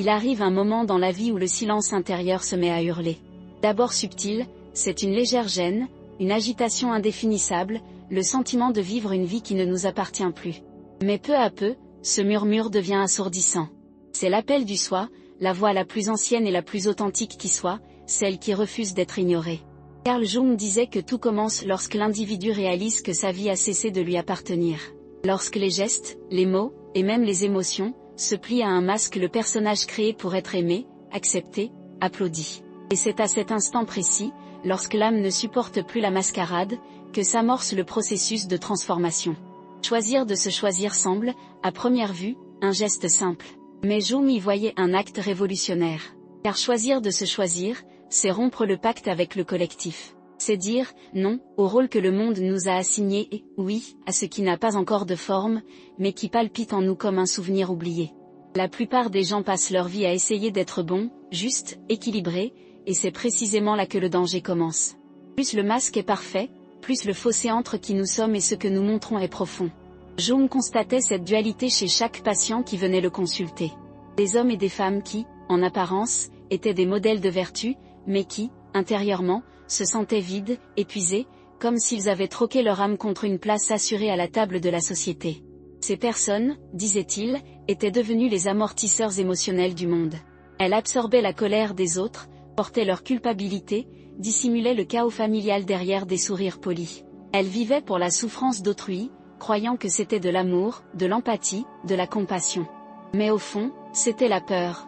Il arrive un moment dans la vie où le silence intérieur se met à hurler. D'abord subtil, c'est une légère gêne, une agitation indéfinissable, le sentiment de vivre une vie qui ne nous appartient plus. Mais peu à peu, ce murmure devient assourdissant. C'est l'appel du soi, la voix la plus ancienne et la plus authentique qui soit, celle qui refuse d'être ignorée. Carl Jung disait que tout commence lorsque l'individu réalise que sa vie a cessé de lui appartenir. Lorsque les gestes, les mots, et même les émotions, se plient à un masque, le personnage créé pour être aimé, accepté, applaudi. Et c'est à cet instant précis, lorsque l'âme ne supporte plus la mascarade, que s'amorce le processus de transformation. Choisir de se choisir semble, à première vue, un geste simple. Mais Jung y voyait un acte révolutionnaire. Car choisir de se choisir, c'est rompre le pacte avec le collectif. C'est dire non au rôle que le monde nous a assigné et oui à ce qui n'a pas encore de forme, mais qui palpite en nous comme un souvenir oublié. La plupart des gens passent leur vie à essayer d'être bons, justes, équilibrés, et c'est précisément là que le danger commence. Plus le masque est parfait, plus le fossé entre qui nous sommes et ce que nous montrons est profond. Jung constatait cette dualité chez chaque patient qui venait le consulter. Des hommes et des femmes qui, en apparence, étaient des modèles de vertu, mais qui, intérieurement, se sentaient vides, épuisés, comme s'ils avaient troqué leur âme contre une place assurée à la table de la société. Ces personnes, disait-il, étaient devenues les amortisseurs émotionnels du monde. Elles absorbaient la colère des autres, portaient leur culpabilité, dissimulaient le chaos familial derrière des sourires polis. Elles vivaient pour la souffrance d'autrui, croyant que c'était de l'amour, de l'empathie, de la compassion. Mais au fond, c'était la peur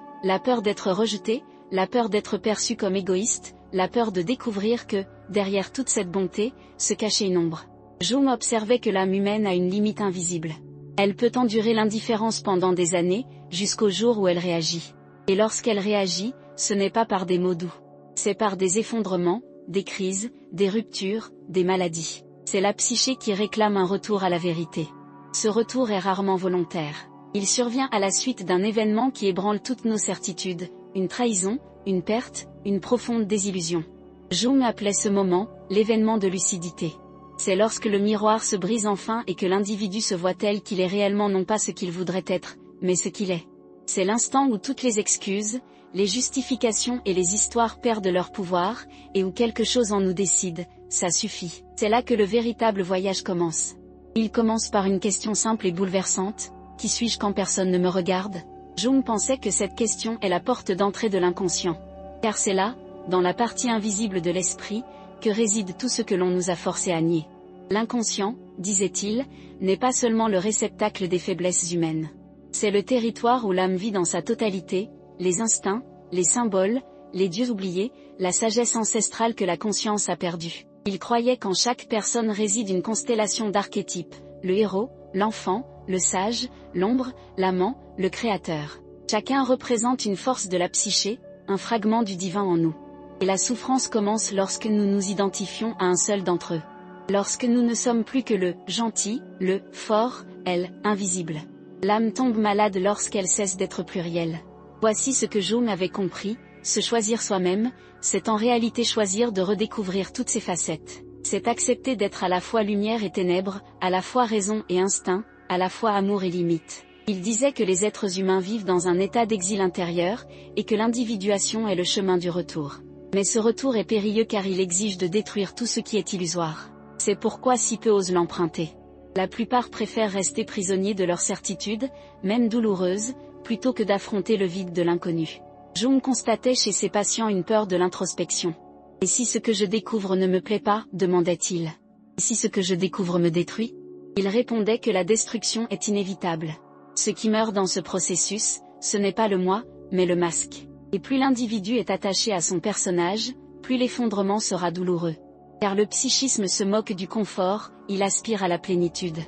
d'être rejetée, la peur d'être perçue comme égoïste, la peur de découvrir que, derrière toute cette bonté, se cachait une ombre. Jung observait que l'âme humaine a une limite invisible. Elle peut endurer l'indifférence pendant des années, jusqu'au jour où elle réagit. Et lorsqu'elle réagit, ce n'est pas par des mots doux. C'est par des effondrements, des crises, des ruptures, des maladies. C'est la psyché qui réclame un retour à la vérité. Ce retour est rarement volontaire. Il survient à la suite d'un événement qui ébranle toutes nos certitudes, une trahison, une perte, une profonde désillusion. Jung appelait ce moment, l'événement de lucidité. C'est lorsque le miroir se brise enfin et que l'individu se voit tel qu'il est réellement, non pas ce qu'il voudrait être, mais ce qu'il est. C'est l'instant où toutes les excuses, les justifications et les histoires perdent leur pouvoir, et où quelque chose en nous décide, ça suffit. C'est là que le véritable voyage commence. Il commence par une question simple et bouleversante, qui suis-je quand personne ne me regarde ? Jung pensait que cette question est la porte d'entrée de l'inconscient. Car c'est là, dans la partie invisible de l'esprit, que réside tout ce que l'on nous a forcé à nier. L'inconscient, disait-il, n'est pas seulement le réceptacle des faiblesses humaines. C'est le territoire où l'âme vit dans sa totalité, les instincts, les symboles, les dieux oubliés, la sagesse ancestrale que la conscience a perdue. Il croyait qu'en chaque personne réside une constellation d'archétypes, le héros, l'enfant, le sage, l'ombre, l'amant, le créateur. Chacun représente une force de la psyché, un fragment du divin en nous. Et la souffrance commence lorsque nous nous identifions à un seul d'entre eux. Lorsque nous ne sommes plus que le gentil, le fort, elle, invisible. L'âme tombe malade lorsqu'elle cesse d'être plurielle. Voici ce que Jung avait compris, se choisir soi-même, c'est en réalité choisir de redécouvrir toutes ses facettes. C'est accepter d'être à la fois lumière et ténèbres, à la fois raison et instinct, à la fois amour et limite. Il disait que les êtres humains vivent dans un état d'exil intérieur, et que l'individuation est le chemin du retour. Mais ce retour est périlleux car il exige de détruire tout ce qui est illusoire. C'est pourquoi si peu osent l'emprunter. La plupart préfèrent rester prisonniers de leurs certitudes, même douloureuses, plutôt que d'affronter le vide de l'inconnu. Jung constatait chez ses patients une peur de l'introspection. « Et si ce que je découvre ne me plaît pas ?» demandait-il. « Et si ce que je découvre me détruit ?» Il répondait que la destruction est inévitable. Ce qui meurt dans ce processus, ce n'est pas le moi, mais le masque. Et plus l'individu est attaché à son personnage, plus l'effondrement sera douloureux. Car le psychisme se moque du confort, il aspire à la plénitude.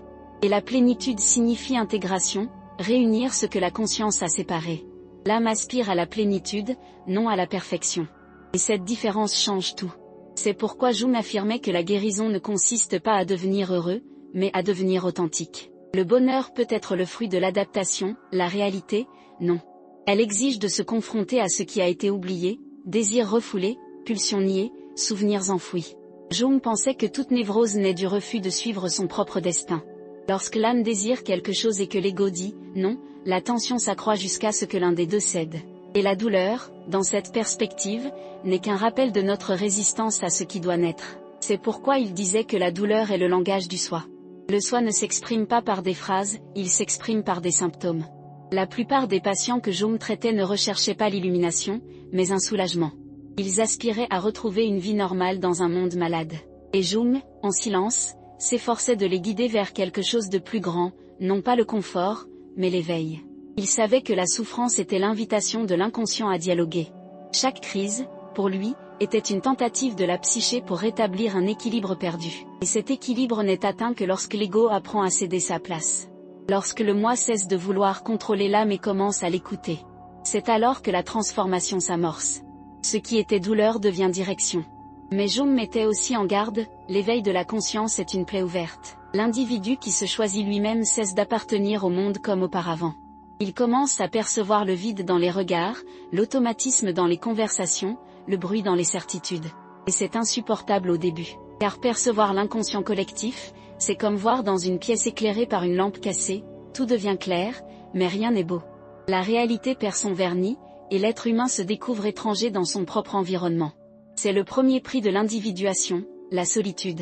Et la plénitude signifie intégration, réunir ce que la conscience a séparé. L'âme aspire à la plénitude, non à la perfection. Et cette différence change tout. C'est pourquoi Jung affirmait que la guérison ne consiste pas à devenir heureux, mais à devenir authentique. Le bonheur peut être le fruit de l'adaptation, la réalité, non. Elle exige de se confronter à ce qui a été oublié, désirs refoulés, pulsions niées, souvenirs enfouis. Jung pensait que toute névrose naît du refus de suivre son propre destin. Lorsque l'âme désire quelque chose et que l'ego dit « non », la tension s'accroît jusqu'à ce que l'un des deux cède. Et la douleur, dans cette perspective, n'est qu'un rappel de notre résistance à ce qui doit naître. C'est pourquoi il disait que la douleur est le langage du soi. Le soi ne s'exprime pas par des phrases, il s'exprime par des symptômes. La plupart des patients que Jung traitait ne recherchaient pas l'illumination, mais un soulagement. Ils aspiraient à retrouver une vie normale dans un monde malade. Et Jung, en silence, s'efforçait de les guider vers quelque chose de plus grand, non pas le confort, mais l'éveil. Il savait que la souffrance était l'invitation de l'inconscient à dialoguer. Chaque crise, pour lui, était une tentative de la psyché pour rétablir un équilibre perdu. Et cet équilibre n'est atteint que lorsque l'ego apprend à céder sa place. Lorsque le moi cesse de vouloir contrôler l'âme et commence à l'écouter. C'est alors que la transformation s'amorce. Ce qui était douleur devient direction. Mais Jung mettait aussi en garde, l'éveil de la conscience est une plaie ouverte. L'individu qui se choisit lui-même cesse d'appartenir au monde comme auparavant. Il commence à percevoir le vide dans les regards, l'automatisme dans les conversations, le bruit dans les certitudes. Et c'est insupportable au début. Car percevoir l'inconscient collectif, c'est comme voir dans une pièce éclairée par une lampe cassée, tout devient clair, mais rien n'est beau. La réalité perd son vernis, et l'être humain se découvre étranger dans son propre environnement. C'est le premier prix de l'individuation, la solitude.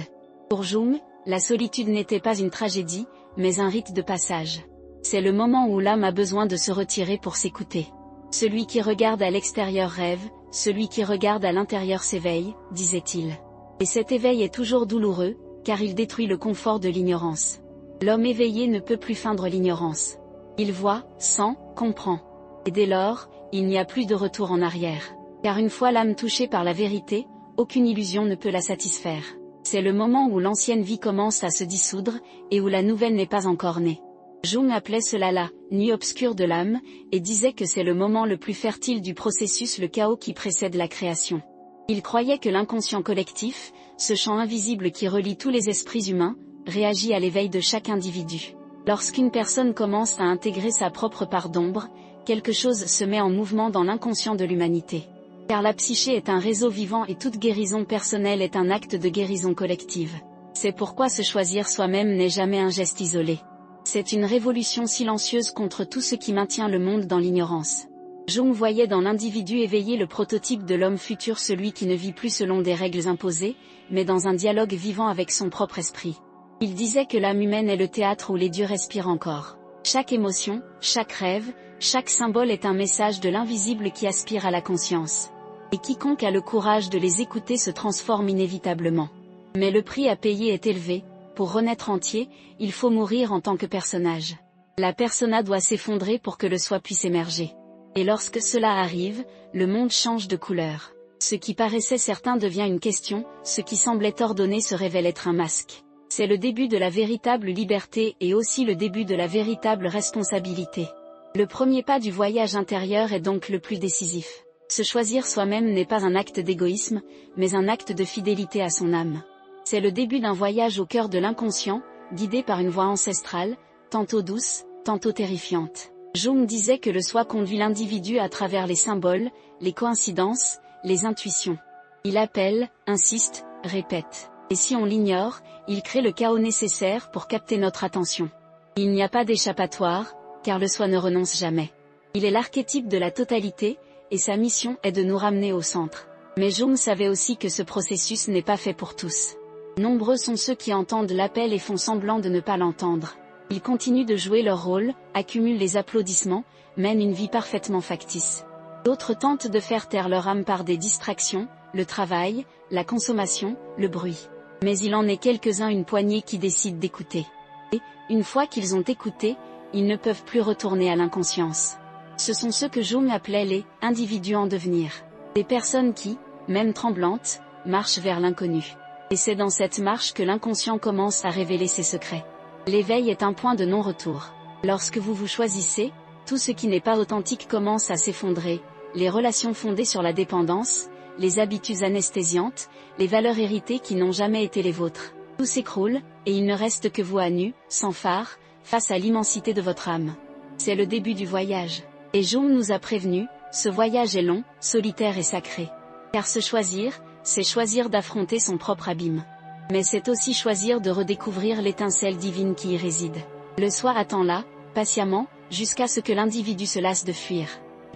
Pour Jung, la solitude n'était pas une tragédie, mais un rite de passage. C'est le moment où l'âme a besoin de se retirer pour s'écouter. Celui qui regarde à l'extérieur rêve, celui qui regarde à l'intérieur s'éveille, disait-il. Et cet éveil est toujours douloureux, car il détruit le confort de l'ignorance. L'homme éveillé ne peut plus feindre l'ignorance. Il voit, sent, comprend. Et dès lors, il n'y a plus de retour en arrière. Car une fois l'âme touchée par la vérité, aucune illusion ne peut la satisfaire. C'est le moment où l'ancienne vie commence à se dissoudre, et où la nouvelle n'est pas encore née. Jung appelait cela la « nuit obscure de l'âme », et disait que c'est le moment le plus fertile du processus, le chaos qui précède la création. Il croyait que l'inconscient collectif, ce champ invisible qui relie tous les esprits humains, réagit à l'éveil de chaque individu. Lorsqu'une personne commence à intégrer sa propre part d'ombre, quelque chose se met en mouvement dans l'inconscient de l'humanité. Car la psyché est un réseau vivant et toute guérison personnelle est un acte de guérison collective. C'est pourquoi se choisir soi-même n'est jamais un geste isolé. C'est une révolution silencieuse contre tout ce qui maintient le monde dans l'ignorance. Jung voyait dans l'individu éveillé le prototype de l'homme futur, celui qui ne vit plus selon des règles imposées, mais dans un dialogue vivant avec son propre esprit. Il disait que l'âme humaine est le théâtre où les dieux respirent encore. Chaque émotion, chaque rêve, chaque symbole est un message de l'invisible qui aspire à la conscience. Et quiconque a le courage de les écouter se transforme inévitablement. Mais le prix à payer est élevé. Pour renaître entier, il faut mourir en tant que personnage. La persona doit s'effondrer pour que le soi puisse émerger. Et lorsque cela arrive, le monde change de couleur. Ce qui paraissait certain devient une question, ce qui semblait ordonné se révèle être un masque. C'est le début de la véritable liberté et aussi le début de la véritable responsabilité. Le premier pas du voyage intérieur est donc le plus décisif. Se choisir soi-même n'est pas un acte d'égoïsme, mais un acte de fidélité à son âme. C'est le début d'un voyage au cœur de l'inconscient, guidé par une voix ancestrale, tantôt douce, tantôt terrifiante. Jung disait que le soi conduit l'individu à travers les symboles, les coïncidences, les intuitions. Il appelle, insiste, répète. Et si on l'ignore, il crée le chaos nécessaire pour capter notre attention. Il n'y a pas d'échappatoire, car le soi ne renonce jamais. Il est l'archétype de la totalité, et sa mission est de nous ramener au centre. Mais Jung savait aussi que ce processus n'est pas fait pour tous. Nombreux sont ceux qui entendent l'appel et font semblant de ne pas l'entendre. Ils continuent de jouer leur rôle, accumulent les applaudissements, mènent une vie parfaitement factice. D'autres tentent de faire taire leur âme par des distractions, le travail, la consommation, le bruit. Mais il en est quelques-uns, une poignée qui décident d'écouter. Et, une fois qu'ils ont écouté, ils ne peuvent plus retourner à l'inconscience. Ce sont ceux que Jung appelait les « individus en devenir ». Des personnes qui, même tremblantes, marchent vers l'inconnu. Et c'est dans cette marche que l'inconscient commence à révéler ses secrets. L'éveil est un point de non-retour. Lorsque vous vous choisissez, tout ce qui n'est pas authentique commence à s'effondrer, les relations fondées sur la dépendance, les habitudes anesthésiantes, les valeurs héritées qui n'ont jamais été les vôtres. Tout s'écroule, et il ne reste que vous à nu, sans phare, face à l'immensité de votre âme. C'est le début du voyage. Et Jung nous a prévenus, ce voyage est long, solitaire et sacré. Car se choisir, c'est choisir d'affronter son propre abîme. Mais c'est aussi choisir de redécouvrir l'étincelle divine qui y réside. Le soi attend là, patiemment, jusqu'à ce que l'individu se lasse de fuir.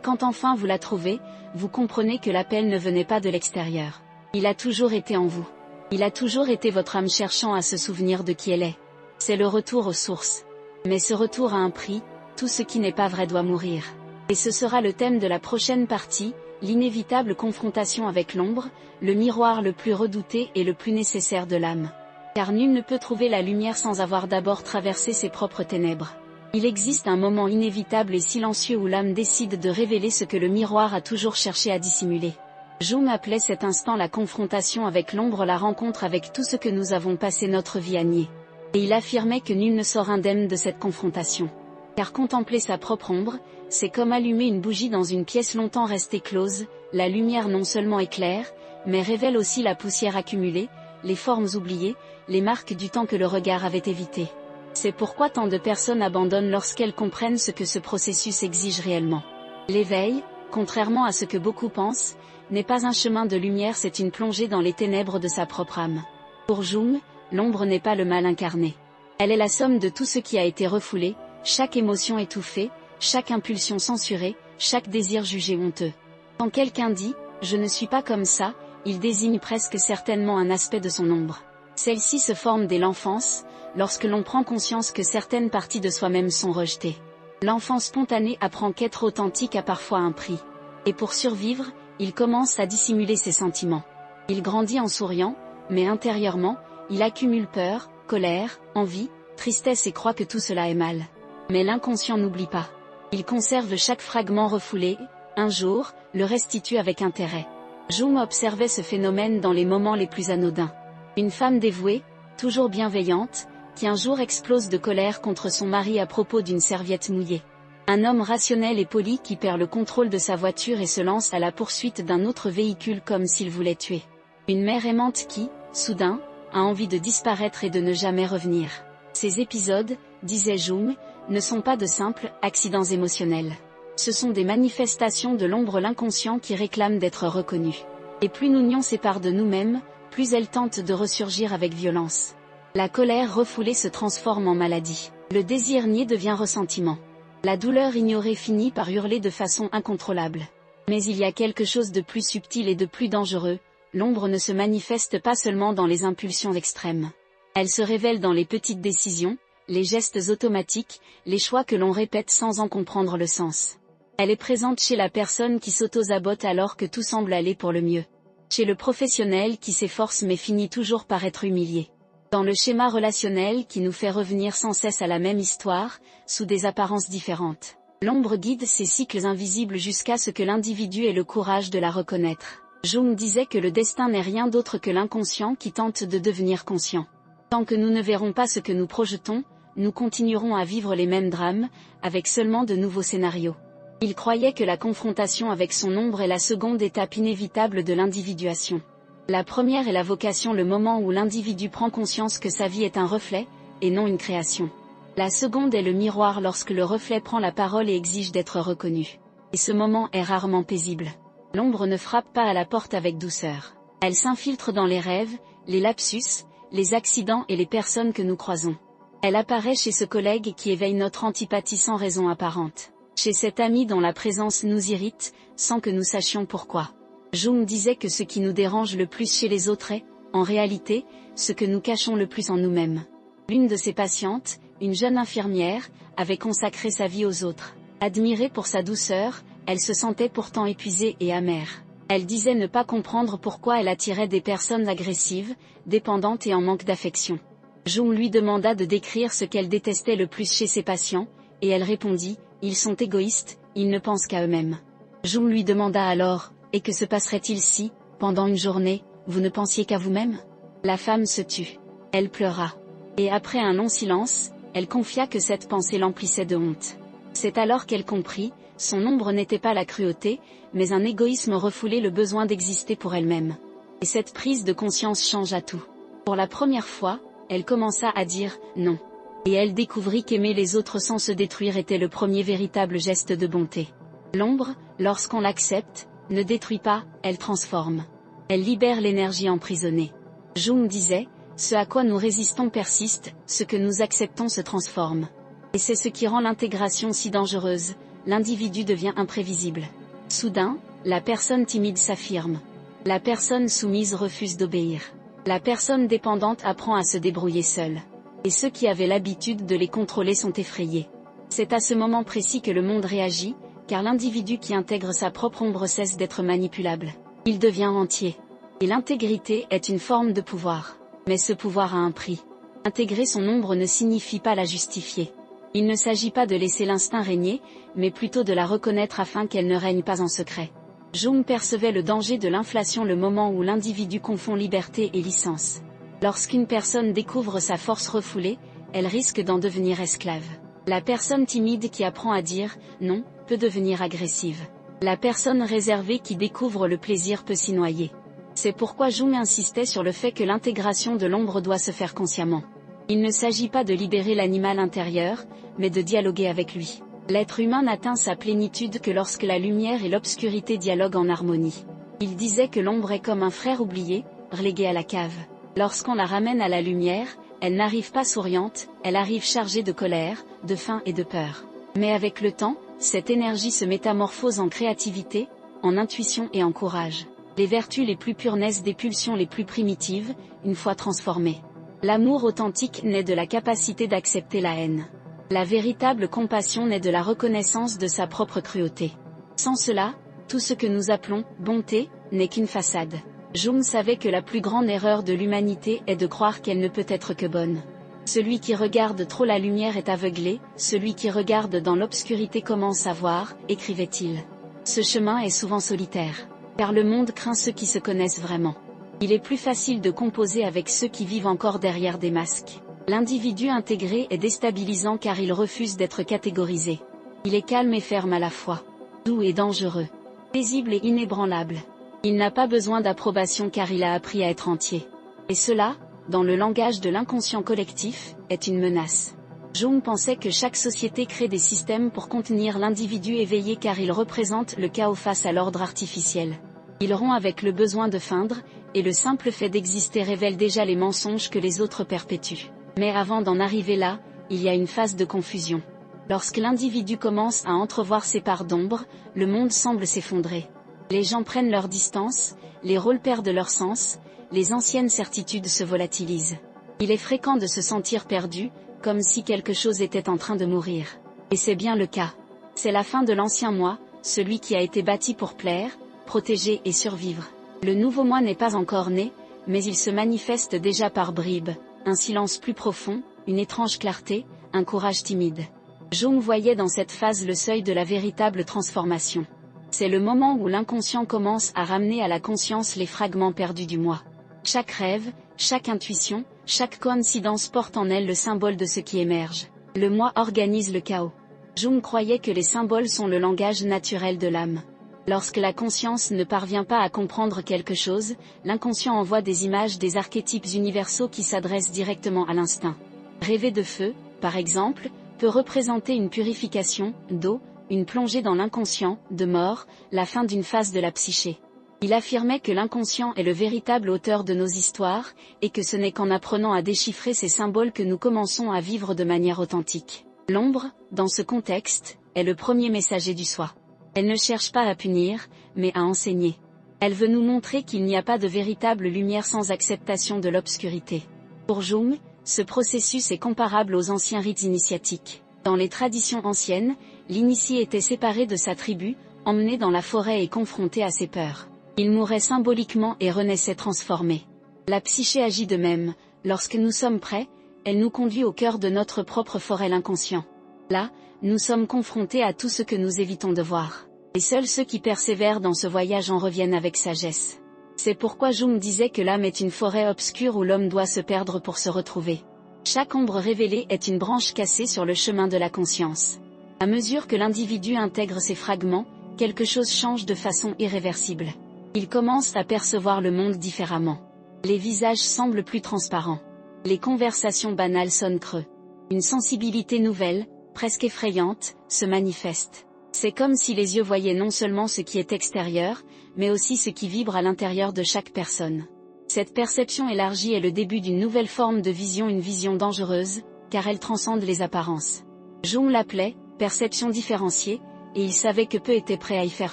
quand enfin vous la trouvez, vous comprenez que l'appel ne venait pas de l'extérieur. Il a toujours été en vous. Il a toujours été votre âme cherchant à se souvenir de qui elle est. C'est le retour aux sources. Mais ce retour a un prix, tout ce qui n'est pas vrai doit mourir. Et ce sera le thème de la prochaine partie, l'inévitable confrontation avec l'ombre, le miroir le plus redouté et le plus nécessaire de l'âme. Car nul ne peut trouver la lumière sans avoir d'abord traversé ses propres ténèbres. Il existe un moment inévitable et silencieux où l'âme décide de révéler ce que le miroir a toujours cherché à dissimuler. Jung appelait cet instant la confrontation avec l'ombre, la rencontre avec tout ce que nous avons passé notre vie à nier. Et il affirmait que nul ne sort indemne de cette confrontation. Car contempler sa propre ombre, c'est comme allumer une bougie dans une pièce longtemps restée close, la lumière non seulement éclaire, mais révèle aussi la poussière accumulée, les formes oubliées, les marques du temps que le regard avait évité. C'est pourquoi tant de personnes abandonnent lorsqu'elles comprennent ce que ce processus exige réellement. L'éveil, contrairement à ce que beaucoup pensent, n'est pas un chemin de lumière, c'est une plongée dans les ténèbres de sa propre âme. Pour Jung, l'ombre n'est pas le mal incarné. Elle est la somme de tout ce qui a été refoulé, chaque émotion étouffée, chaque impulsion censurée, chaque désir jugé honteux. Quand quelqu'un dit « je ne suis pas comme ça », il désigne presque certainement un aspect de son ombre. Celle-ci se forme dès l'enfance, lorsque l'on prend conscience que certaines parties de soi-même sont rejetées. L'enfant spontané apprend qu'être authentique a parfois un prix. Et pour survivre, il commence à dissimuler ses sentiments. Il grandit en souriant, mais intérieurement, il accumule peur, colère, envie, tristesse et croit que tout cela est mal. Mais l'inconscient n'oublie pas. Il conserve chaque fragment refoulé, un jour, le restitue avec intérêt. Jung observait ce phénomène dans les moments les plus anodins. Une femme dévouée, toujours bienveillante, qui un jour explose de colère contre son mari à propos d'une serviette mouillée. Un homme rationnel et poli qui perd le contrôle de sa voiture et se lance à la poursuite d'un autre véhicule comme s'il voulait tuer. Une mère aimante qui, soudain, a envie de disparaître et de ne jamais revenir. Ces épisodes, disait Jung, ne sont pas de simples accidents émotionnels. Ce sont des manifestations de l'ombre, l'inconscient qui réclame d'être reconnu. Et plus l'union sépare de nous-mêmes, plus elle tente de ressurgir avec violence. La colère refoulée se transforme en maladie. Le désir nié devient ressentiment. La douleur ignorée finit par hurler de façon incontrôlable. Mais il y a quelque chose de plus subtil et de plus dangereux, l'ombre ne se manifeste pas seulement dans les impulsions extrêmes. Elle se révèle dans les petites décisions, les gestes automatiques, les choix que l'on répète sans en comprendre le sens. Elle est présente chez la personne qui s'auto-sabote alors que tout semble aller pour le mieux. Chez le professionnel qui s'efforce mais finit toujours par être humilié. Dans le schéma relationnel qui nous fait revenir sans cesse à la même histoire, sous des apparences différentes. L'ombre guide ces cycles invisibles jusqu'à ce que l'individu ait le courage de la reconnaître. Jung disait que le destin n'est rien d'autre que l'inconscient qui tente de devenir conscient. Tant que nous ne verrons pas ce que nous projetons, nous continuerons à vivre les mêmes drames, avec seulement de nouveaux scénarios. Il croyait que la confrontation avec son ombre est la seconde étape inévitable de l'individuation. La première est la vocation, le moment où l'individu prend conscience que sa vie est un reflet, et non une création. La seconde est le miroir, lorsque le reflet prend la parole et exige d'être reconnu. Et ce moment est rarement paisible. L'ombre ne frappe pas à la porte avec douceur. Elle s'infiltre dans les rêves, les lapsus, les accidents et les personnes que nous croisons. Elle apparaît chez ce collègue qui éveille notre antipathie sans raison apparente. Chez cet ami dont la présence nous irrite, sans que nous sachions pourquoi. Jung disait que ce qui nous dérange le plus chez les autres est, en réalité, ce que nous cachons le plus en nous-mêmes. L'une de ses patientes, une jeune infirmière, avait consacré sa vie aux autres. Admirée pour sa douceur, elle se sentait pourtant épuisée et amère. Elle disait ne pas comprendre pourquoi elle attirait des personnes agressives, dépendantes et en manque d'affection. Jung lui demanda de décrire ce qu'elle détestait le plus chez ses patients, et elle répondit « Ils sont égoïstes, ils ne pensent qu'à eux-mêmes ». Jung lui demanda alors « Et que se passerait-il si, pendant une journée, vous ne pensiez qu'à vous-même » La femme se tut. Elle pleura. Et après un long silence, elle confia que cette pensée l'emplissait de honte. C'est alors qu'elle comprit, son ombre n'était pas la cruauté, mais un égoïsme refoulé, le besoin d'exister pour elle-même. Et cette prise de conscience changea tout. Pour la première fois, elle commença à dire « non ». Et elle découvrit qu'aimer les autres sans se détruire était le premier véritable geste de bonté. L'ombre, lorsqu'on l'accepte, ne détruit pas, elle transforme. Elle libère l'énergie emprisonnée. Jung disait, ce à quoi nous résistons persiste, ce que nous acceptons se transforme. Et c'est ce qui rend l'intégration si dangereuse, l'individu devient imprévisible. Soudain, la personne timide s'affirme. La personne soumise refuse d'obéir. La personne dépendante apprend à se débrouiller seule. Et ceux qui avaient l'habitude de les contrôler sont effrayés. C'est à ce moment précis que le monde réagit, car l'individu qui intègre sa propre ombre cesse d'être manipulable. Il devient entier. Et l'intégrité est une forme de pouvoir. Mais ce pouvoir a un prix. Intégrer son ombre ne signifie pas la justifier. Il ne s'agit pas de laisser l'instinct régner, mais plutôt de la reconnaître afin qu'elle ne règne pas en secret. Jung percevait le danger de l'inflation, le moment où l'individu confond liberté et licence. Lorsqu'une personne découvre sa force refoulée, elle risque d'en devenir esclave. La personne timide qui apprend à dire « non » peut devenir agressive. La personne réservée qui découvre le plaisir peut s'y noyer. C'est pourquoi Jung insistait sur le fait que l'intégration de l'ombre doit se faire consciemment. Il ne s'agit pas de libérer l'animal intérieur, mais de dialoguer avec lui. L'être humain n'atteint sa plénitude que lorsque la lumière et l'obscurité dialoguent en harmonie. Il disait que l'ombre est comme un frère oublié, relégué à la cave. Lorsqu'on la ramène à la lumière, elle n'arrive pas souriante, elle arrive chargée de colère, de faim et de peur. Mais avec le temps, cette énergie se métamorphose en créativité, en intuition et en courage. Les vertus les plus pures naissent des pulsions les plus primitives, une fois transformées. L'amour authentique naît de la capacité d'accepter la haine. La véritable compassion naît de la reconnaissance de sa propre cruauté. Sans cela, tout ce que nous appelons « bonté » n'est qu'une façade. Jung savait que la plus grande erreur de l'humanité est de croire qu'elle ne peut être que bonne. Celui qui regarde trop la lumière est aveuglé, celui qui regarde dans l'obscurité commence à voir, écrivait-il. Ce chemin est souvent solitaire. Car le monde craint ceux qui se connaissent vraiment. Il est plus facile de composer avec ceux qui vivent encore derrière des masques. L'individu intégré est déstabilisant car il refuse d'être catégorisé. Il est calme et ferme à la fois. Doux et dangereux. Paisible et inébranlable. Il n'a pas besoin d'approbation car il a appris à être entier. Et cela, dans le langage de l'inconscient collectif, est une menace. Jung pensait que chaque société crée des systèmes pour contenir l'individu éveillé car il représente le chaos face à l'ordre artificiel. Il rompt avec le besoin de feindre, et le simple fait d'exister révèle déjà les mensonges que les autres perpétuent. Mais avant d'en arriver là, il y a une phase de confusion. Lorsque l'individu commence à entrevoir ses parts d'ombre, le monde semble s'effondrer. Les gens prennent leur distance, les rôles perdent leur sens, les anciennes certitudes se volatilisent. Il est fréquent de se sentir perdu, comme si quelque chose était en train de mourir. Et c'est bien le cas. C'est la fin de l'ancien moi, celui qui a été bâti pour plaire, protéger et survivre. Le nouveau moi n'est pas encore né, mais il se manifeste déjà par bribes, un silence plus profond, une étrange clarté, un courage timide. Jung voyait dans cette phase le seuil de la véritable transformation. C'est le moment où l'inconscient commence à ramener à la conscience les fragments perdus du moi. Chaque rêve, chaque intuition, chaque coïncidence porte en elle le symbole de ce qui émerge. Le moi organise le chaos. Jung croyait que les symboles sont le langage naturel de l'âme. Lorsque la conscience ne parvient pas à comprendre quelque chose, l'inconscient envoie des images, des archétypes universaux qui s'adressent directement à l'instinct. Rêver de feu, par exemple, peut représenter une purification, d'eau, une plongée dans l'inconscient, de mort, la fin d'une phase de la psyché. Il affirmait que l'inconscient est le véritable auteur de nos histoires, et que ce n'est qu'en apprenant à déchiffrer ces symboles que nous commençons à vivre de manière authentique. L'ombre, dans ce contexte, est le premier messager du soi. Elle ne cherche pas à punir, mais à enseigner. Elle veut nous montrer qu'il n'y a pas de véritable lumière sans acceptation de l'obscurité. Pour Jung, ce processus est comparable aux anciens rites initiatiques. Dans les traditions anciennes, l'initié était séparé de sa tribu, emmené dans la forêt et confronté à ses peurs. Il mourait symboliquement et renaissait transformé. La psyché agit de même. Lorsque nous sommes prêts, elle nous conduit au cœur de notre propre forêt, l'inconscient. Là, nous sommes confrontés à tout ce que nous évitons de voir. Et seuls ceux qui persévèrent dans ce voyage en reviennent avec sagesse. C'est pourquoi Jung disait que l'âme est une forêt obscure où l'homme doit se perdre pour se retrouver. Chaque ombre révélée est une branche cassée sur le chemin de la conscience. À mesure que l'individu intègre ces fragments, quelque chose change de façon irréversible. Il commence à percevoir le monde différemment. Les visages semblent plus transparents. Les conversations banales sonnent creux. Une sensibilité nouvelle, presque effrayante, se manifeste. C'est comme si les yeux voyaient non seulement ce qui est extérieur, mais aussi ce qui vibre à l'intérieur de chaque personne. Cette perception élargie est le début d'une nouvelle forme de vision, une vision dangereuse, car elle transcende les apparences. Jung l'appelait « perception différenciée », et il savait que peu étaient prêts à y faire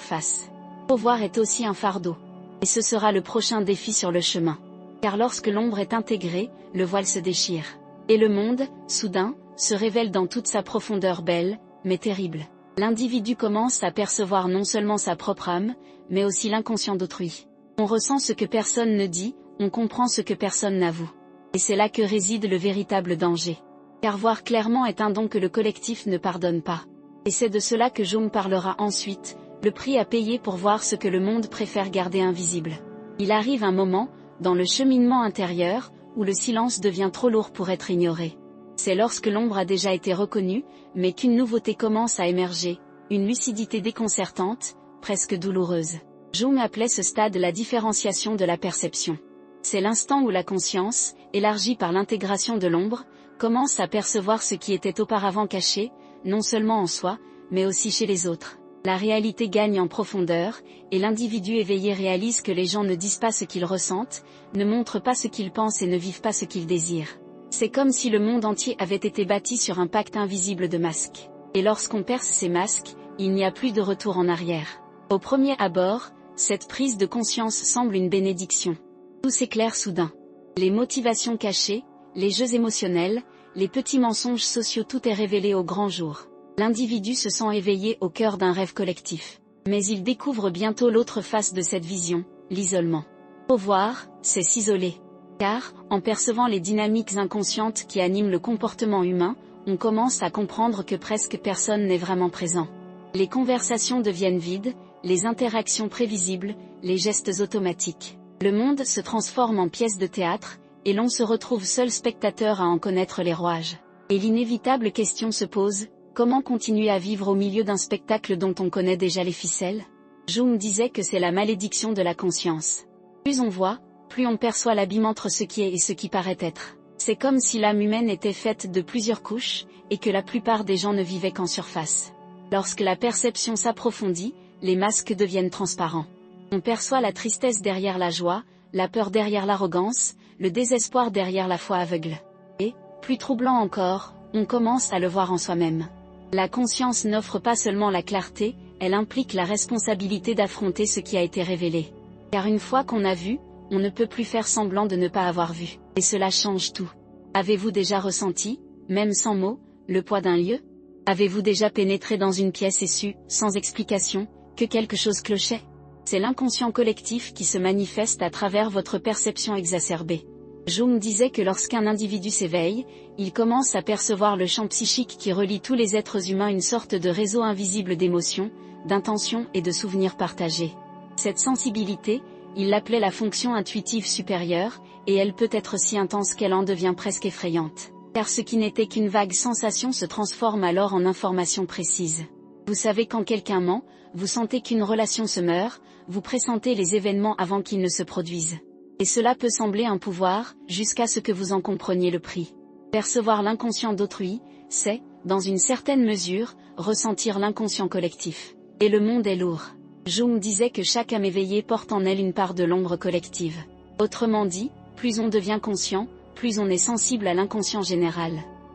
face. Pouvoir est aussi un fardeau. Et ce sera le prochain défi sur le chemin. Car lorsque l'ombre est intégrée, le voile se déchire. Et le monde, soudain, se révèle dans toute sa profondeur belle, mais terrible. L'individu commence à percevoir non seulement sa propre âme, mais aussi l'inconscient d'autrui. On ressent ce que personne ne dit, on comprend ce que personne n'avoue. Et c'est là que réside le véritable danger. Car voir clairement est un don que le collectif ne pardonne pas. Et c'est de cela que Jung parlera ensuite, le prix à payer pour voir ce que le monde préfère garder invisible. Il arrive un moment, dans le cheminement intérieur, où le silence devient trop lourd pour être ignoré. C'est lorsque l'ombre a déjà été reconnue, mais qu'une nouveauté commence à émerger, une lucidité déconcertante, presque douloureuse. Jung appelait ce stade la différenciation de la perception. C'est l'instant où la conscience, élargie par l'intégration de l'ombre, commence à percevoir ce qui était auparavant caché, non seulement en soi, mais aussi chez les autres. La réalité gagne en profondeur, et l'individu éveillé réalise que les gens ne disent pas ce qu'ils ressentent, ne montrent pas ce qu'ils pensent et ne vivent pas ce qu'ils désirent. C'est comme si le monde entier avait été bâti sur un pacte invisible de masques. Et lorsqu'on perce ces masques, il n'y a plus de retour en arrière. Au premier abord, cette prise de conscience semble une bénédiction. Tout s'éclaire soudain. Les motivations cachées, les jeux émotionnels, les petits mensonges sociaux, tout est révélé au grand jour. L'individu se sent éveillé au cœur d'un rêve collectif. Mais il découvre bientôt l'autre face de cette vision, l'isolement. Voir, c'est s'isoler. Car, en percevant les dynamiques inconscientes qui animent le comportement humain, on commence à comprendre que presque personne n'est vraiment présent. Les conversations deviennent vides, les interactions prévisibles, les gestes automatiques. Le monde se transforme en pièce de théâtre, et l'on se retrouve seul spectateur à en connaître les rouages. Et l'inévitable question se pose, comment continuer à vivre au milieu d'un spectacle dont on connaît déjà les ficelles? Jung disait que c'est la malédiction de la conscience. Plus on voit, plus on perçoit l'abîme entre ce qui est et ce qui paraît être. C'est comme si l'âme humaine était faite de plusieurs couches, et que la plupart des gens ne vivaient qu'en surface. Lorsque la perception s'approfondit, les masques deviennent transparents. On perçoit la tristesse derrière la joie, la peur derrière l'arrogance, le désespoir derrière la foi aveugle. Et, plus troublant encore, on commence à le voir en soi-même. La conscience n'offre pas seulement la clarté, elle implique la responsabilité d'affronter ce qui a été révélé. Car une fois qu'on a vu, on ne peut plus faire semblant de ne pas avoir vu. Et cela change tout. Avez-vous déjà ressenti, même sans mots, le poids d'un lieu? Avez-vous déjà pénétré dans une pièce et su, sans explication, que quelque chose clochait? C'est l'inconscient collectif qui se manifeste à travers votre perception exacerbée. Jung disait que lorsqu'un individu s'éveille, il commence à percevoir le champ psychique qui relie tous les êtres humains, une sorte de réseau invisible d'émotions, d'intentions et de souvenirs partagés. Cette sensibilité, il l'appelait la fonction intuitive supérieure, et elle peut être si intense qu'elle en devient presque effrayante. Car ce qui n'était qu'une vague sensation se transforme alors en information précise. Vous savez quand quelqu'un ment, vous sentez qu'une relation se meurt, vous pressentez les événements avant qu'ils ne se produisent. Et cela peut sembler un pouvoir, jusqu'à ce que vous en compreniez le prix. Percevoir l'inconscient d'autrui, c'est, dans une certaine mesure, ressentir l'inconscient collectif. Et le monde est lourd. Jung disait que chaque âme éveillée porte en elle une part de l'ombre collective. Autrement dit, plus on devient conscient, plus on est sensible à l'inconscient général.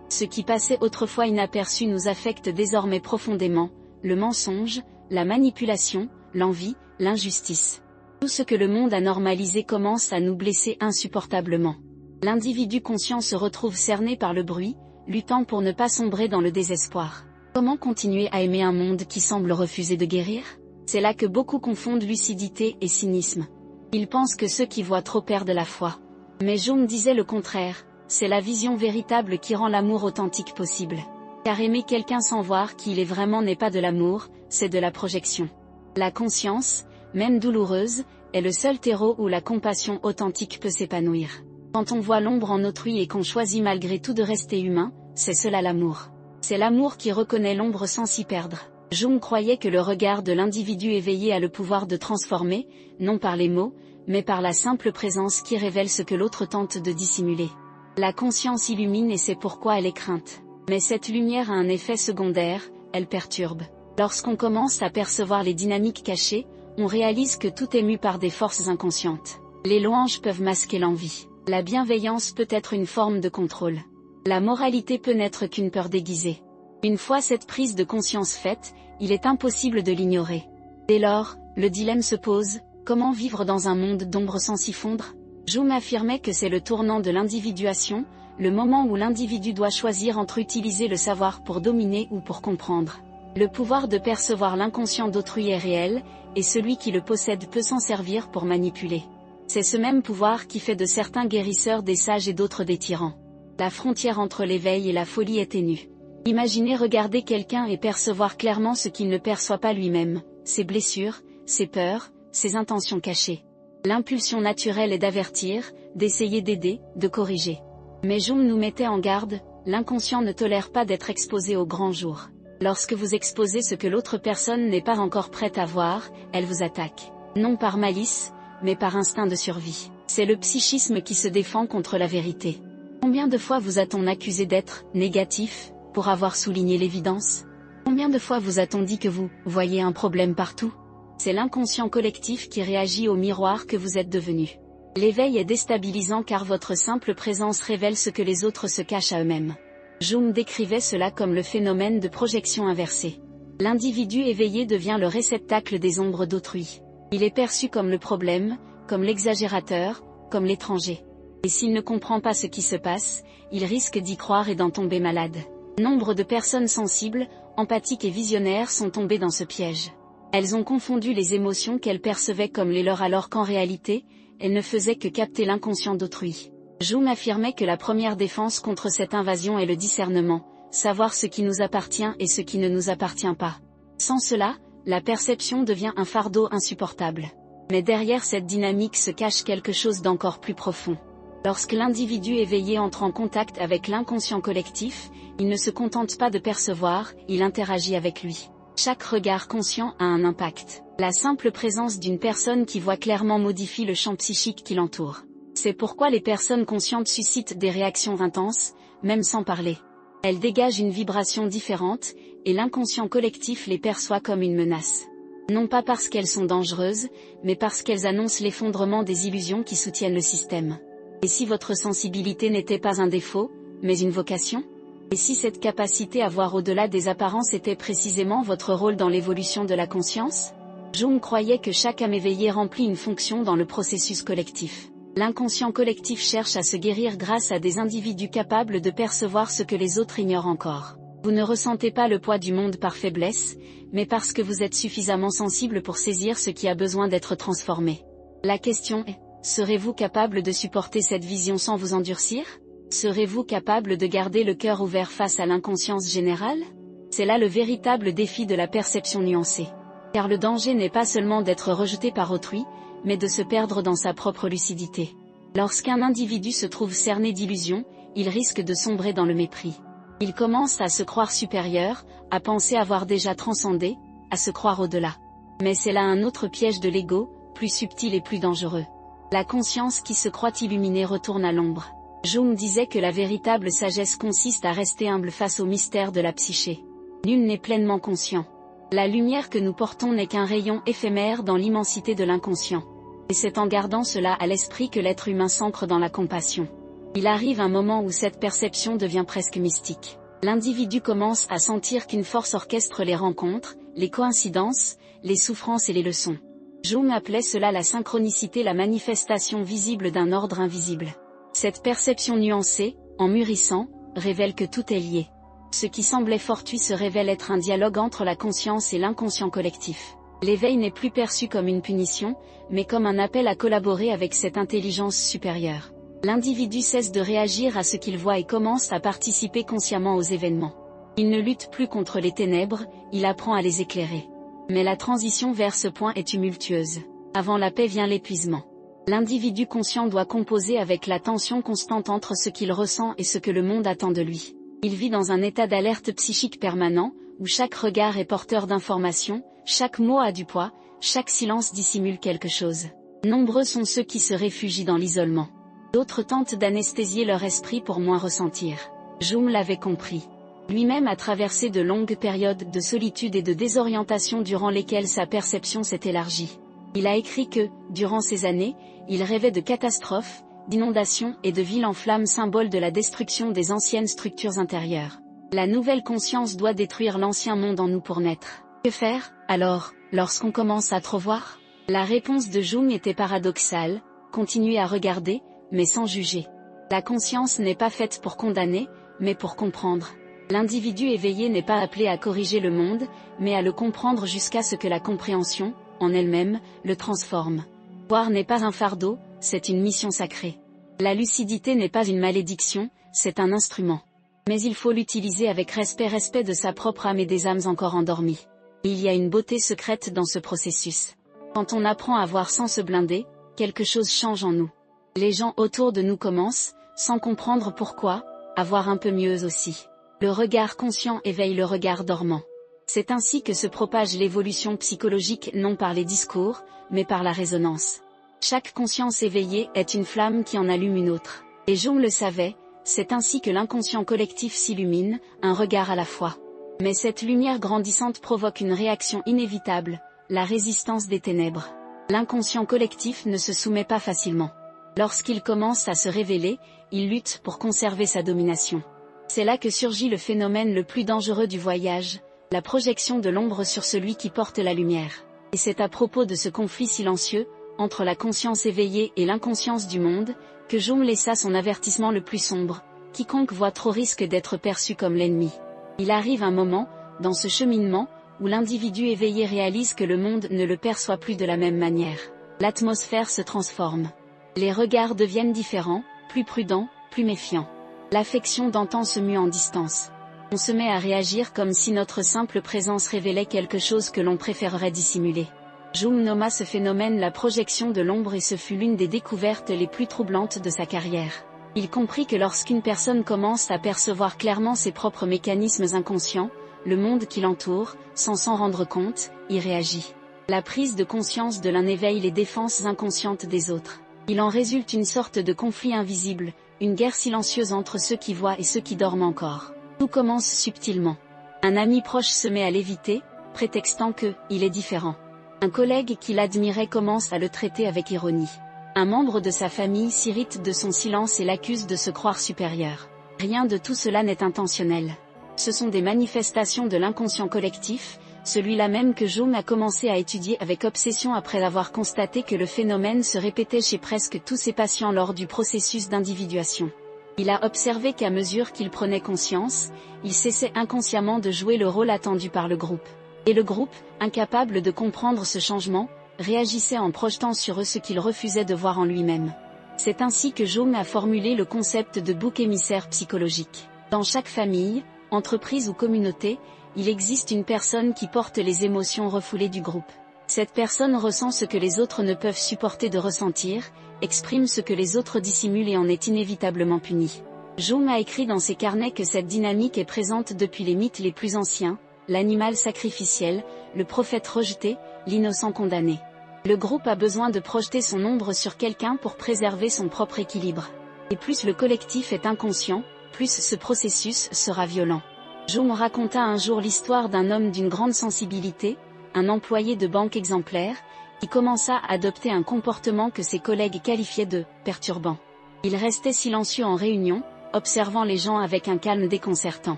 Ce qui passait autrefois inaperçu nous affecte désormais profondément, le mensonge, la manipulation, l'envie, l'injustice. Tout ce que le monde a normalisé commence à nous blesser insupportablement. L'individu conscient se retrouve cerné par le bruit, luttant pour ne pas sombrer dans le désespoir. Comment continuer à aimer un monde qui semble refuser de guérir? C'est là que beaucoup confondent lucidité et cynisme. Ils pensent que ceux qui voient trop perdent la foi. Mais Jung disait le contraire, c'est la vision véritable qui rend l'amour authentique possible. Car aimer quelqu'un sans voir qui il est vraiment n'est pas de l'amour, c'est de la projection. La conscience, même douloureuse, est le seul terreau où la compassion authentique peut s'épanouir. Quand on voit l'ombre en autrui et qu'on choisit malgré tout de rester humain, c'est cela l'amour. C'est l'amour qui reconnaît l'ombre sans s'y perdre. Jung croyait que le regard de l'individu éveillé a le pouvoir de transformer, non par les mots, mais par la simple présence qui révèle ce que l'autre tente de dissimuler. La conscience illumine et c'est pourquoi elle est crainte. Mais cette lumière a un effet secondaire, elle perturbe. Lorsqu'on commence à percevoir les dynamiques cachées, on réalise que tout est mu par des forces inconscientes. Les louanges peuvent masquer l'envie. La bienveillance peut être une forme de contrôle. La moralité peut n'être qu'une peur déguisée. Une fois cette prise de conscience faite, il est impossible de l'ignorer. Dès lors, le dilemme se pose, comment vivre dans un monde d'ombre sans s'y fondre? Jung affirmait que c'est le tournant de l'individuation, le moment où l'individu doit choisir entre utiliser le savoir pour dominer ou pour comprendre. Le pouvoir de percevoir l'inconscient d'autrui est réel, et celui qui le possède peut s'en servir pour manipuler. C'est ce même pouvoir qui fait de certains guérisseurs des sages et d'autres des tyrans. La frontière entre l'éveil et la folie est ténue. Imaginez regarder quelqu'un et percevoir clairement ce qu'il ne perçoit pas lui-même, ses blessures, ses peurs, ses intentions cachées. L'impulsion naturelle est d'avertir, d'essayer d'aider, de corriger. Mais Jung nous mettait en garde, l'inconscient ne tolère pas d'être exposé au grand jour. Lorsque vous exposez ce que l'autre personne n'est pas encore prête à voir, elle vous attaque. Non par malice, mais par instinct de survie. C'est le psychisme qui se défend contre la vérité. Combien de fois vous a-t-on accusé d'être négatif, pour avoir souligné l'évidence? Combien de fois vous a-t-on dit que vous voyez un problème partout? C'est l'inconscient collectif qui réagit au miroir que vous êtes devenu. L'éveil est déstabilisant car votre simple présence révèle ce que les autres se cachent à eux-mêmes. Jung décrivait cela comme le phénomène de projection inversée. L'individu éveillé devient le réceptacle des ombres d'autrui. Il est perçu comme le problème, comme l'exagérateur, comme l'étranger. Et s'il ne comprend pas ce qui se passe, il risque d'y croire et d'en tomber malade. Nombre de personnes sensibles, empathiques et visionnaires sont tombées dans ce piège. Elles ont confondu les émotions qu'elles percevaient comme les leurs alors qu'en réalité, elles ne faisaient que capter l'inconscient d'autrui. Jung affirmait que la première défense contre cette invasion est le discernement, savoir ce qui nous appartient et ce qui ne nous appartient pas. Sans cela, la perception devient un fardeau insupportable. Mais derrière cette dynamique se cache quelque chose d'encore plus profond. Lorsque l'individu éveillé entre en contact avec l'inconscient collectif, il ne se contente pas de percevoir, il interagit avec lui. Chaque regard conscient a un impact. La simple présence d'une personne qui voit clairement modifie le champ psychique qui l'entoure. C'est pourquoi les personnes conscientes suscitent des réactions intenses, même sans parler. Elles dégagent une vibration différente, et l'inconscient collectif les perçoit comme une menace. Non pas parce qu'elles sont dangereuses, mais parce qu'elles annoncent l'effondrement des illusions qui soutiennent le système. Et si votre sensibilité n'était pas un défaut, mais une vocation? Et si cette capacité à voir au-delà des apparences était précisément votre rôle dans l'évolution de la conscience? Jung croyait que chaque âme éveillée remplit une fonction dans le processus collectif. L'inconscient collectif cherche à se guérir grâce à des individus capables de percevoir ce que les autres ignorent encore. Vous ne ressentez pas le poids du monde par faiblesse, mais parce que vous êtes suffisamment sensible pour saisir ce qui a besoin d'être transformé. La question est, serez-vous capable de supporter cette vision sans vous endurcir? Serez-vous capable de garder le cœur ouvert face à l'inconscience générale? C'est là le véritable défi de la perception nuancée. Car le danger n'est pas seulement d'être rejeté par autrui, mais de se perdre dans sa propre lucidité. Lorsqu'un individu se trouve cerné d'illusions, il risque de sombrer dans le mépris. Il commence à se croire supérieur, à penser avoir déjà transcendé, à se croire au-delà. Mais c'est là un autre piège de l'ego, plus subtil et plus dangereux. La conscience qui se croit illuminée retourne à l'ombre. Jung disait que la véritable sagesse consiste à rester humble face au mystère de la psyché. Nul n'est pleinement conscient. La lumière que nous portons n'est qu'un rayon éphémère dans l'immensité de l'inconscient. Et c'est en gardant cela à l'esprit que l'être humain s'ancre dans la compassion. Il arrive un moment où cette perception devient presque mystique. L'individu commence à sentir qu'une force orchestre les rencontres, les coïncidences, les souffrances et les leçons. Jung appelait cela la synchronicité, la manifestation visible d'un ordre invisible. Cette perception nuancée, en mûrissant, révèle que tout est lié. Ce qui semblait fortuit se révèle être un dialogue entre la conscience et l'inconscient collectif. L'éveil n'est plus perçu comme une punition, mais comme un appel à collaborer avec cette intelligence supérieure. L'individu cesse de réagir à ce qu'il voit et commence à participer consciemment aux événements. Il ne lutte plus contre les ténèbres, il apprend à les éclairer. Mais la transition vers ce point est tumultueuse. Avant la paix vient l'épuisement. L'individu conscient doit composer avec la tension constante entre ce qu'il ressent et ce que le monde attend de lui. Il vit dans un état d'alerte psychique permanent, où chaque regard est porteur d'informations, chaque mot a du poids, chaque silence dissimule quelque chose. Nombreux sont ceux qui se réfugient dans l'isolement. D'autres tentent d'anesthésier leur esprit pour moins ressentir. Jung l'avait compris. Lui-même a traversé de longues périodes de solitude et de désorientation durant lesquelles sa perception s'est élargie. Il a écrit que, durant ces années, il rêvait de catastrophes, d'inondations et de villes en flammes, symboles de la destruction des anciennes structures intérieures. La nouvelle conscience doit détruire l'ancien monde en nous pour naître. Que faire, alors, lorsqu'on commence à trop voir? La réponse de Jung était paradoxale: continuer à regarder, mais sans juger. La conscience n'est pas faite pour condamner, mais pour comprendre. L'individu éveillé n'est pas appelé à corriger le monde, mais à le comprendre jusqu'à ce que la compréhension, en elle-même, le transforme. Voir n'est pas un fardeau, c'est une mission sacrée. La lucidité n'est pas une malédiction, c'est un instrument. Mais il faut l'utiliser avec respect de sa propre âme et des âmes encore endormies. Et il y a une beauté secrète dans ce processus. Quand on apprend à voir sans se blinder, quelque chose change en nous. Les gens autour de nous commencent, sans comprendre pourquoi, à voir un peu mieux eux aussi. Le regard conscient éveille le regard dormant. C'est ainsi que se propage l'évolution psychologique, non par les discours, mais par la résonance. Chaque conscience éveillée est une flamme qui en allume une autre. Et Jung le savait, c'est ainsi que l'inconscient collectif s'illumine, un regard à la fois. Mais cette lumière grandissante provoque une réaction inévitable, la résistance des ténèbres. L'inconscient collectif ne se soumet pas facilement. Lorsqu'il commence à se révéler, il lutte pour conserver sa domination. C'est là que surgit le phénomène le plus dangereux du voyage, la projection de l'ombre sur celui qui porte la lumière. Et c'est à propos de ce conflit silencieux, entre la conscience éveillée et l'inconscience du monde, que Jung laissa son avertissement le plus sombre: quiconque voit trop risque d'être perçu comme l'ennemi. Il arrive un moment, dans ce cheminement, où l'individu éveillé réalise que le monde ne le perçoit plus de la même manière. L'atmosphère se transforme. Les regards deviennent différents, plus prudents, plus méfiants. L'affection d'antan se mue en distance. On se met à réagir comme si notre simple présence révélait quelque chose que l'on préférerait dissimuler. Jung nomma ce phénomène la projection de l'ombre et ce fut l'une des découvertes les plus troublantes de sa carrière. Il comprit que lorsqu'une personne commence à percevoir clairement ses propres mécanismes inconscients, le monde qui l'entoure, sans s'en rendre compte, y réagit. La prise de conscience de l'un éveille les défenses inconscientes des autres. Il en résulte une sorte de conflit invisible, une guerre silencieuse entre ceux qui voient et ceux qui dorment encore. Tout commence subtilement. Un ami proche se met à l'éviter, prétextant que « il est différent ». Un collègue qui l'admirait commence à le traiter avec ironie. Un membre de sa famille s'irrite de son silence et l'accuse de se croire supérieur. Rien de tout cela n'est intentionnel. Ce sont des manifestations de l'inconscient collectif, celui-là même que Jung a commencé à étudier avec obsession après avoir constaté que le phénomène se répétait chez presque tous ses patients lors du processus d'individuation. Il a observé qu'à mesure qu'il prenait conscience, il cessait inconsciemment de jouer le rôle attendu par le groupe. Et le groupe, incapable de comprendre ce changement, réagissait en projetant sur eux ce qu'il refusait de voir en lui-même. C'est ainsi que Jung a formulé le concept de bouc émissaire psychologique. Dans chaque famille, entreprise ou communauté, il existe une personne qui porte les émotions refoulées du groupe. Cette personne ressent ce que les autres ne peuvent supporter de ressentir, exprime ce que les autres dissimulent et en est inévitablement puni. Jung a écrit dans ses carnets que cette dynamique est présente depuis les mythes les plus anciens, l'animal sacrificiel, le prophète rejeté, l'innocent condamné. Le groupe a besoin de projeter son ombre sur quelqu'un pour préserver son propre équilibre. Et plus le collectif est inconscient, plus ce processus sera violent. Jung raconta un jour l'histoire d'un homme d'une grande sensibilité, un employé de banque exemplaire, qui commença à adopter un comportement que ses collègues qualifiaient de « perturbant ». Il restait silencieux en réunion, observant les gens avec un calme déconcertant.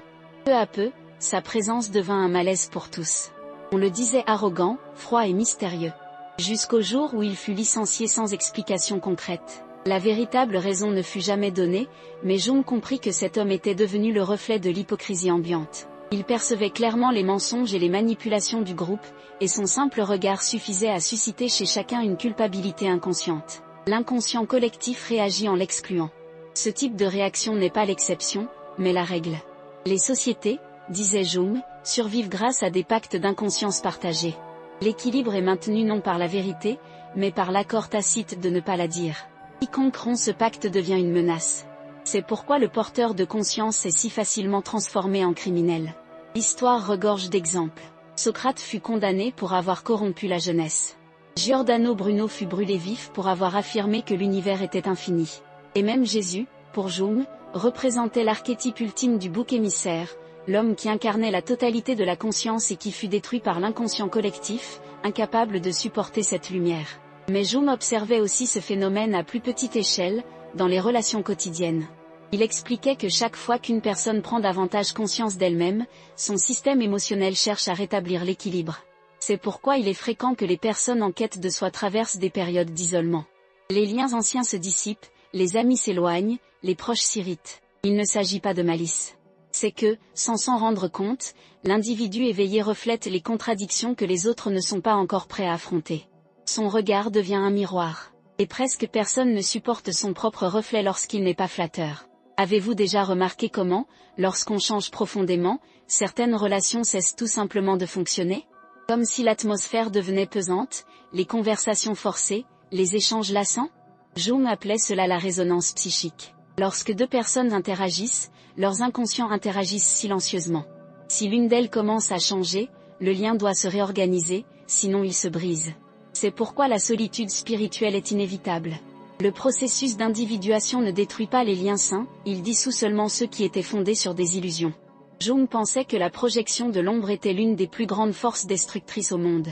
Peu à peu, sa présence devint un malaise pour tous. On le disait arrogant, froid et mystérieux. Jusqu'au jour où il fut licencié sans explication concrète. La véritable raison ne fut jamais donnée, mais Jung comprit que cet homme était devenu le reflet de l'hypocrisie ambiante. Il percevait clairement les mensonges et les manipulations du groupe, et son simple regard suffisait à susciter chez chacun une culpabilité inconsciente. L'inconscient collectif réagit en l'excluant. Ce type de réaction n'est pas l'exception, mais la règle. Les sociétés, disait Jung, survivent grâce à des pactes d'inconscience partagés. L'équilibre est maintenu non par la vérité, mais par l'accord tacite de ne pas la dire. Quiconque rompt ce pacte devient une menace. C'est pourquoi le porteur de conscience est si facilement transformé en criminel. L'histoire regorge d'exemples. Socrate fut condamné pour avoir corrompu la jeunesse. Giordano Bruno fut brûlé vif pour avoir affirmé que l'univers était infini. Et même Jésus, pour Jung, représentait l'archétype ultime du bouc émissaire, l'homme qui incarnait la totalité de la conscience et qui fut détruit par l'inconscient collectif, incapable de supporter cette lumière. Mais Jung observait aussi ce phénomène à plus petite échelle, dans les relations quotidiennes. Il expliquait que chaque fois qu'une personne prend davantage conscience d'elle-même, son système émotionnel cherche à rétablir l'équilibre. C'est pourquoi il est fréquent que les personnes en quête de soi traversent des périodes d'isolement. Les liens anciens se dissipent, les amis s'éloignent, les proches s'irritent. Il ne s'agit pas de malice. C'est que, sans s'en rendre compte, l'individu éveillé reflète les contradictions que les autres ne sont pas encore prêts à affronter. Son regard devient un miroir. Et presque personne ne supporte son propre reflet lorsqu'il n'est pas flatteur. Avez-vous déjà remarqué comment, lorsqu'on change profondément, certaines relations cessent tout simplement de fonctionner ? Comme si l'atmosphère devenait pesante, les conversations forcées, les échanges lassants ? Jung appelait cela la résonance psychique. Lorsque deux personnes interagissent, leurs inconscients interagissent silencieusement. Si l'une d'elles commence à changer, le lien doit se réorganiser, sinon il se brise. C'est pourquoi la solitude spirituelle est inévitable. Le processus d'individuation ne détruit pas les liens sains, il dissout seulement ceux qui étaient fondés sur des illusions. Jung pensait que la projection de l'ombre était l'une des plus grandes forces destructrices au monde.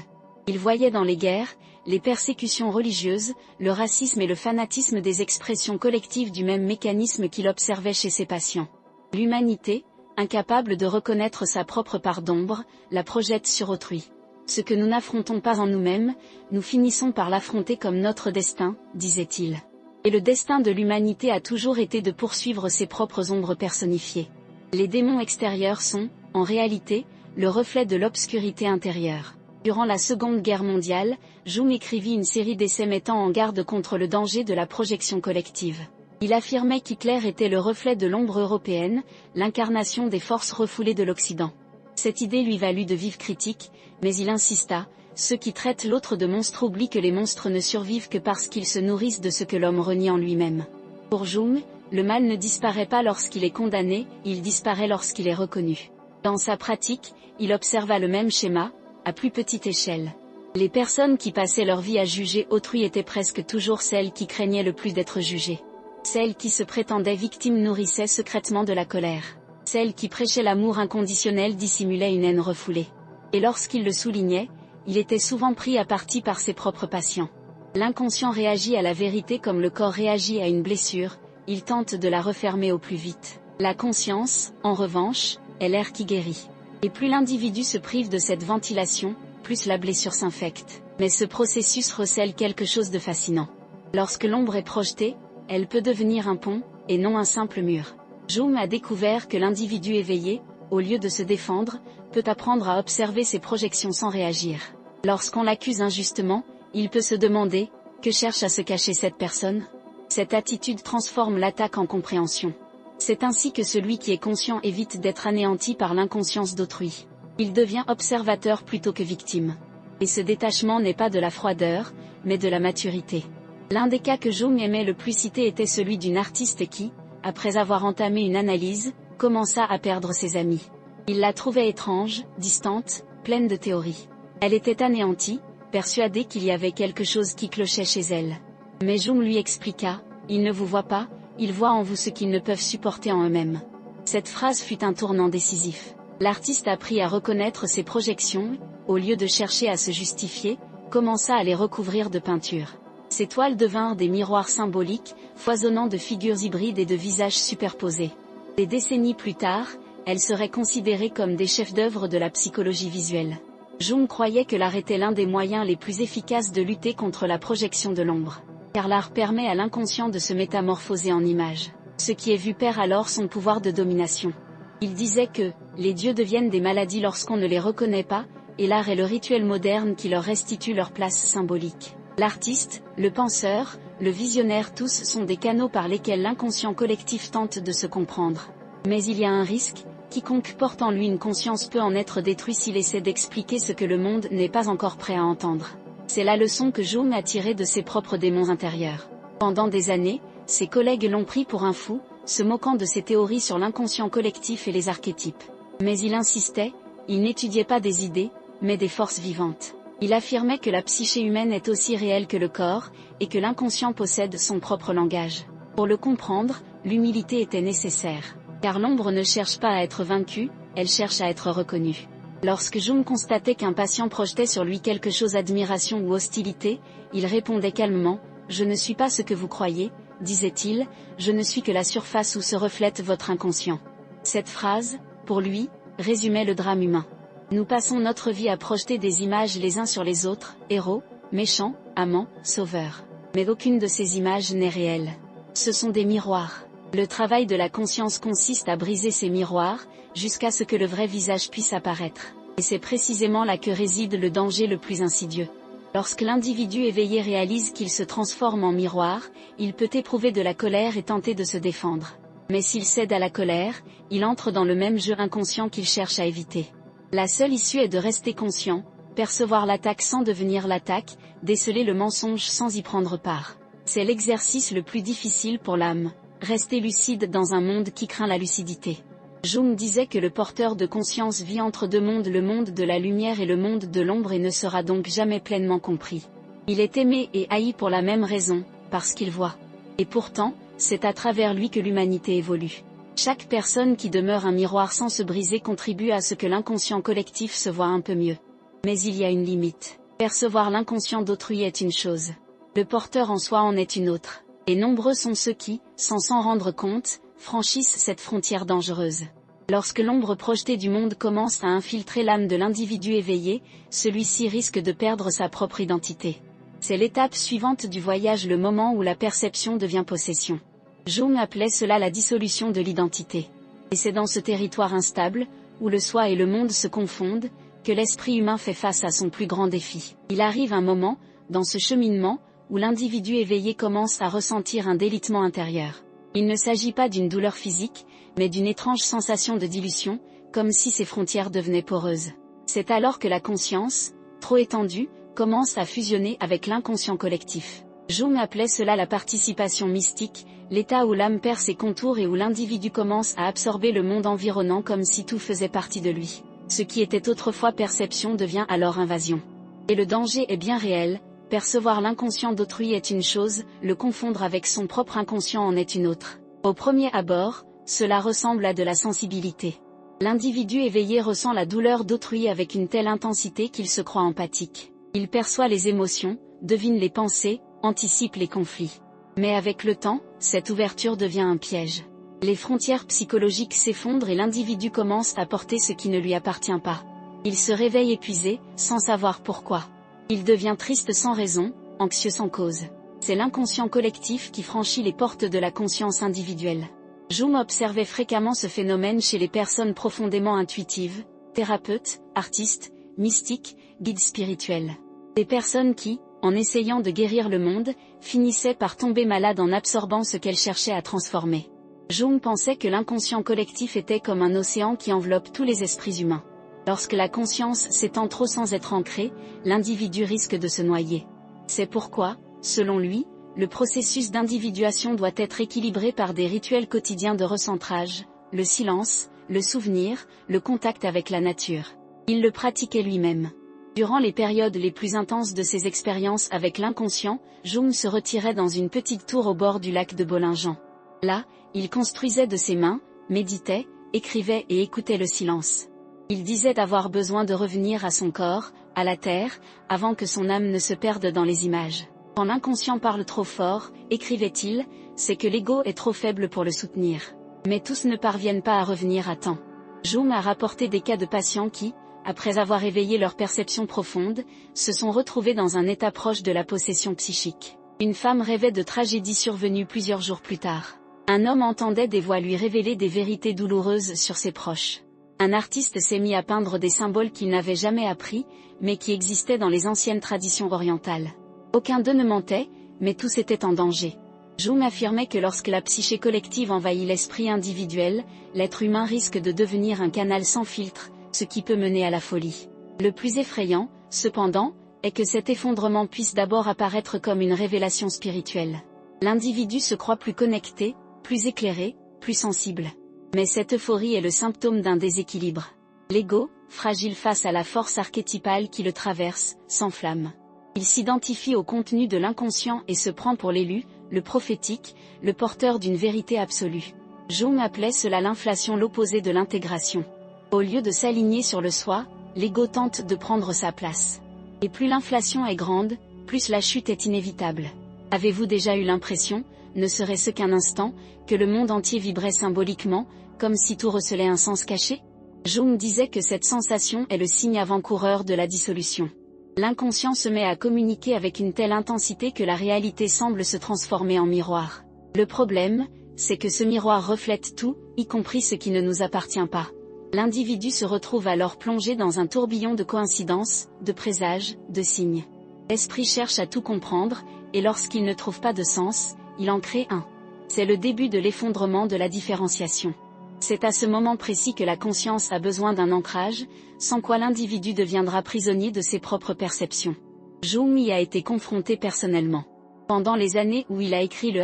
Il voyait dans les guerres, les persécutions religieuses, le racisme et le fanatisme des expressions collectives du même mécanisme qu'il observait chez ses patients. L'humanité, incapable de reconnaître sa propre part d'ombre, la projette sur autrui. Ce que nous n'affrontons pas en nous-mêmes, nous finissons par l'affronter comme notre destin, disait-il. Et le destin de l'humanité a toujours été de poursuivre ses propres ombres personnifiées. Les démons extérieurs sont, en réalité, le reflet de l'obscurité intérieure. Durant la Seconde Guerre mondiale, Jung écrivit une série d'essais mettant en garde contre le danger de la projection collective. Il affirmait qu'Hitler était le reflet de l'ombre européenne, l'incarnation des forces refoulées de l'Occident. Cette idée lui valut de vives critiques, mais il insista, ceux qui traitent l'autre de monstre oublient que les monstres ne survivent que parce qu'ils se nourrissent de ce que l'homme renie en lui-même. Pour Jung, le mal ne disparaît pas lorsqu'il est condamné, il disparaît lorsqu'il est reconnu. Dans sa pratique, il observa le même schéma, à plus petite échelle. Les personnes qui passaient leur vie à juger autrui étaient presque toujours celles qui craignaient le plus d'être jugées. Celles qui se prétendaient victimes nourrissaient secrètement de la colère. Celles qui prêchaient l'amour inconditionnel dissimulaient une haine refoulée. Et lorsqu'il le soulignait, il était souvent pris à partie par ses propres patients. L'inconscient réagit à la vérité comme le corps réagit à une blessure, il tente de la refermer au plus vite. La conscience, en revanche, est l'air qui guérit. Et plus l'individu se prive de cette ventilation, plus la blessure s'infecte. Mais ce processus recèle quelque chose de fascinant. Lorsque l'ombre est projetée, elle peut devenir un pont, et non un simple mur. Jung a découvert que l'individu éveillé, au lieu de se défendre, peut apprendre à observer ses projections sans réagir. Lorsqu'on l'accuse injustement, il peut se demander, que cherche à se cacher cette personne ? Cette attitude transforme l'attaque en compréhension. C'est ainsi que celui qui est conscient évite d'être anéanti par l'inconscience d'autrui. Il devient observateur plutôt que victime. Et ce détachement n'est pas de la froideur, mais de la maturité. L'un des cas que Jung aimait le plus citer était celui d'une artiste qui, après avoir entamé une analyse, commença à perdre ses amis. Il la trouvait étrange, distante, pleine de théories. Elle était anéantie, persuadée qu'il y avait quelque chose qui clochait chez elle. Mais Jung lui expliqua, « Ils ne vous voient pas, ils voient en vous ce qu'ils ne peuvent supporter en eux-mêmes. » Cette phrase fut un tournant décisif. L'artiste apprit à reconnaître ses projections, au lieu de chercher à se justifier, commença à les recouvrir de peinture. Ces toiles devinrent des miroirs symboliques, foisonnant de figures hybrides et de visages superposés. Des décennies plus tard, elles seraient considérées comme des chefs-d'œuvre de la psychologie visuelle. Jung croyait que l'art était l'un des moyens les plus efficaces de lutter contre la projection de l'ombre. Car l'art permet à l'inconscient de se métamorphoser en images. Ce qui est vu perd alors son pouvoir de domination. Il disait que, les dieux deviennent des maladies lorsqu'on ne les reconnaît pas, et l'art est le rituel moderne qui leur restitue leur place symbolique. L'artiste, le penseur, le visionnaire tous sont des canaux par lesquels l'inconscient collectif tente de se comprendre. Mais il y a un risque, quiconque porte en lui une conscience peut en être détruit s'il essaie d'expliquer ce que le monde n'est pas encore prêt à entendre. C'est la leçon que Jung a tirée de ses propres démons intérieurs. Pendant des années, ses collègues l'ont pris pour un fou, se moquant de ses théories sur l'inconscient collectif et les archétypes. Mais il insistait, il n'étudiait pas des idées, mais des forces vivantes. Il affirmait que la psyché humaine est aussi réelle que le corps, et que l'inconscient possède son propre langage. Pour le comprendre, l'humilité était nécessaire. Car l'ombre ne cherche pas à être vaincue, elle cherche à être reconnue. Lorsque Jung constatait qu'un patient projetait sur lui quelque chose d'admiration ou hostilité, il répondait calmement, « Je ne suis pas ce que vous croyez, disait-il, je ne suis que la surface où se reflète votre inconscient. Cette phrase, pour lui, résumait le drame humain. Nous passons notre vie à projeter des images les uns sur les autres, héros, méchants, amants, sauveurs. Mais aucune de ces images n'est réelle. Ce sont des miroirs. Le travail de la conscience consiste à briser ces miroirs, jusqu'à ce que le vrai visage puisse apparaître. Et c'est précisément là que réside le danger le plus insidieux. Lorsque l'individu éveillé réalise qu'il se transforme en miroir, il peut éprouver de la colère et tenter de se défendre. Mais s'il cède à la colère, il entre dans le même jeu inconscient qu'il cherche à éviter. La seule issue est de rester conscient, percevoir l'attaque sans devenir l'attaque, déceler le mensonge sans y prendre part. C'est l'exercice le plus difficile pour l'âme. Rester lucide dans un monde qui craint la lucidité. Jung disait que le porteur de conscience vit entre deux mondes, le monde de la lumière et le monde de l'ombre, et ne sera donc jamais pleinement compris. Il est aimé et haï pour la même raison, parce qu'il voit. Et pourtant, c'est à travers lui que l'humanité évolue. Chaque personne qui demeure un miroir sans se briser contribue à ce que l'inconscient collectif se voit un peu mieux. Mais il y a une limite. Percevoir l'inconscient d'autrui est une chose. Le porteur en soi en est une autre. Et nombreux sont ceux qui, sans s'en rendre compte, franchissent cette frontière dangereuse. Lorsque l'ombre projetée du monde commence à infiltrer l'âme de l'individu éveillé, celui-ci risque de perdre sa propre identité. C'est l'étape suivante du voyage, le moment où la perception devient possession. Jung appelait cela la dissolution de l'identité. Et c'est dans ce territoire instable, où le soi et le monde se confondent, que l'esprit humain fait face à son plus grand défi. Il arrive un moment, dans ce cheminement, où l'individu éveillé commence à ressentir un délitement intérieur. Il ne s'agit pas d'une douleur physique, mais d'une étrange sensation de dilution, comme si ses frontières devenaient poreuses. C'est alors que la conscience, trop étendue, commence à fusionner avec l'inconscient collectif. Jung appelait cela la participation mystique, l'état où l'âme perd ses contours et où l'individu commence à absorber le monde environnant comme si tout faisait partie de lui. Ce qui était autrefois perception devient alors invasion. Et le danger est bien réel. Percevoir l'inconscient d'autrui est une chose, le confondre avec son propre inconscient en est une autre. Au premier abord, cela ressemble à de la sensibilité. L'individu éveillé ressent la douleur d'autrui avec une telle intensité qu'il se croit empathique. Il perçoit les émotions, devine les pensées, anticipe les conflits. Mais avec le temps, cette ouverture devient un piège. Les frontières psychologiques s'effondrent et l'individu commence à porter ce qui ne lui appartient pas. Il se réveille épuisé, sans savoir pourquoi. Il devient triste sans raison, anxieux sans cause. C'est l'inconscient collectif qui franchit les portes de la conscience individuelle. Jung observait fréquemment ce phénomène chez les personnes profondément intuitives, thérapeutes, artistes, mystiques, guides spirituels. Des personnes qui, en essayant de guérir le monde, finissaient par tomber malades en absorbant ce qu'elles cherchaient à transformer. Jung pensait que l'inconscient collectif était comme un océan qui enveloppe tous les esprits humains. Lorsque la conscience s'étend trop sans être ancrée, l'individu risque de se noyer. C'est pourquoi, selon lui, le processus d'individuation doit être équilibré par des rituels quotidiens de recentrage, le silence, le souvenir, le contact avec la nature. Il le pratiquait lui-même. Durant les périodes les plus intenses de ses expériences avec l'inconscient, Jung se retirait dans une petite tour au bord du lac de Bollingen. Là, il construisait de ses mains, méditait, écrivait et écoutait le silence. Il disait avoir besoin de revenir à son corps, à la terre, avant que son âme ne se perde dans les images. Quand l'inconscient parle trop fort, écrivait-il, c'est que l'ego est trop faible pour le soutenir. Mais tous ne parviennent pas à revenir à temps. Jung a rapporté des cas de patients qui, après avoir éveillé leur perception profonde, se sont retrouvés dans un état proche de la possession psychique. Une femme rêvait de tragédies survenues plusieurs jours plus tard. Un homme entendait des voix lui révéler des vérités douloureuses sur ses proches. Un artiste s'est mis à peindre des symboles qu'il n'avait jamais appris, mais qui existaient dans les anciennes traditions orientales. Aucun d'eux ne mentait, mais tous étaient en danger. Jung affirmait que lorsque la psyché collective envahit l'esprit individuel, l'être humain risque de devenir un canal sans filtre, ce qui peut mener à la folie. Le plus effrayant, cependant, est que cet effondrement puisse d'abord apparaître comme une révélation spirituelle. L'individu se croit plus connecté, plus éclairé, plus sensible. Mais cette euphorie est le symptôme d'un déséquilibre. L'ego, fragile face à la force archétypale qui le traverse, s'enflamme. Il s'identifie au contenu de l'inconscient et se prend pour l'élu, le prophétique, le porteur d'une vérité absolue. Jung appelait cela l'inflation, l'opposé de l'intégration. Au lieu de s'aligner sur le soi, l'ego tente de prendre sa place. Et plus l'inflation est grande, plus la chute est inévitable. Avez-vous déjà eu l'impression, ne serait-ce qu'un instant, que le monde entier vibrait symboliquement, comme si tout recelait un sens caché? Jung disait que cette sensation est le signe avant-coureur de la dissolution. L'inconscient se met à communiquer avec une telle intensité que la réalité semble se transformer en miroir. Le problème, c'est que ce miroir reflète tout, y compris ce qui ne nous appartient pas. L'individu se retrouve alors plongé dans un tourbillon de coïncidences, de présages, de signes. L'esprit cherche à tout comprendre, et lorsqu'il ne trouve pas de sens, il en crée un. C'est le début de l'effondrement de la différenciation. C'est à ce moment précis que la conscience a besoin d'un ancrage, sans quoi l'individu deviendra prisonnier de ses propres perceptions. Jung y a été confronté personnellement. Pendant les années où il a écrit le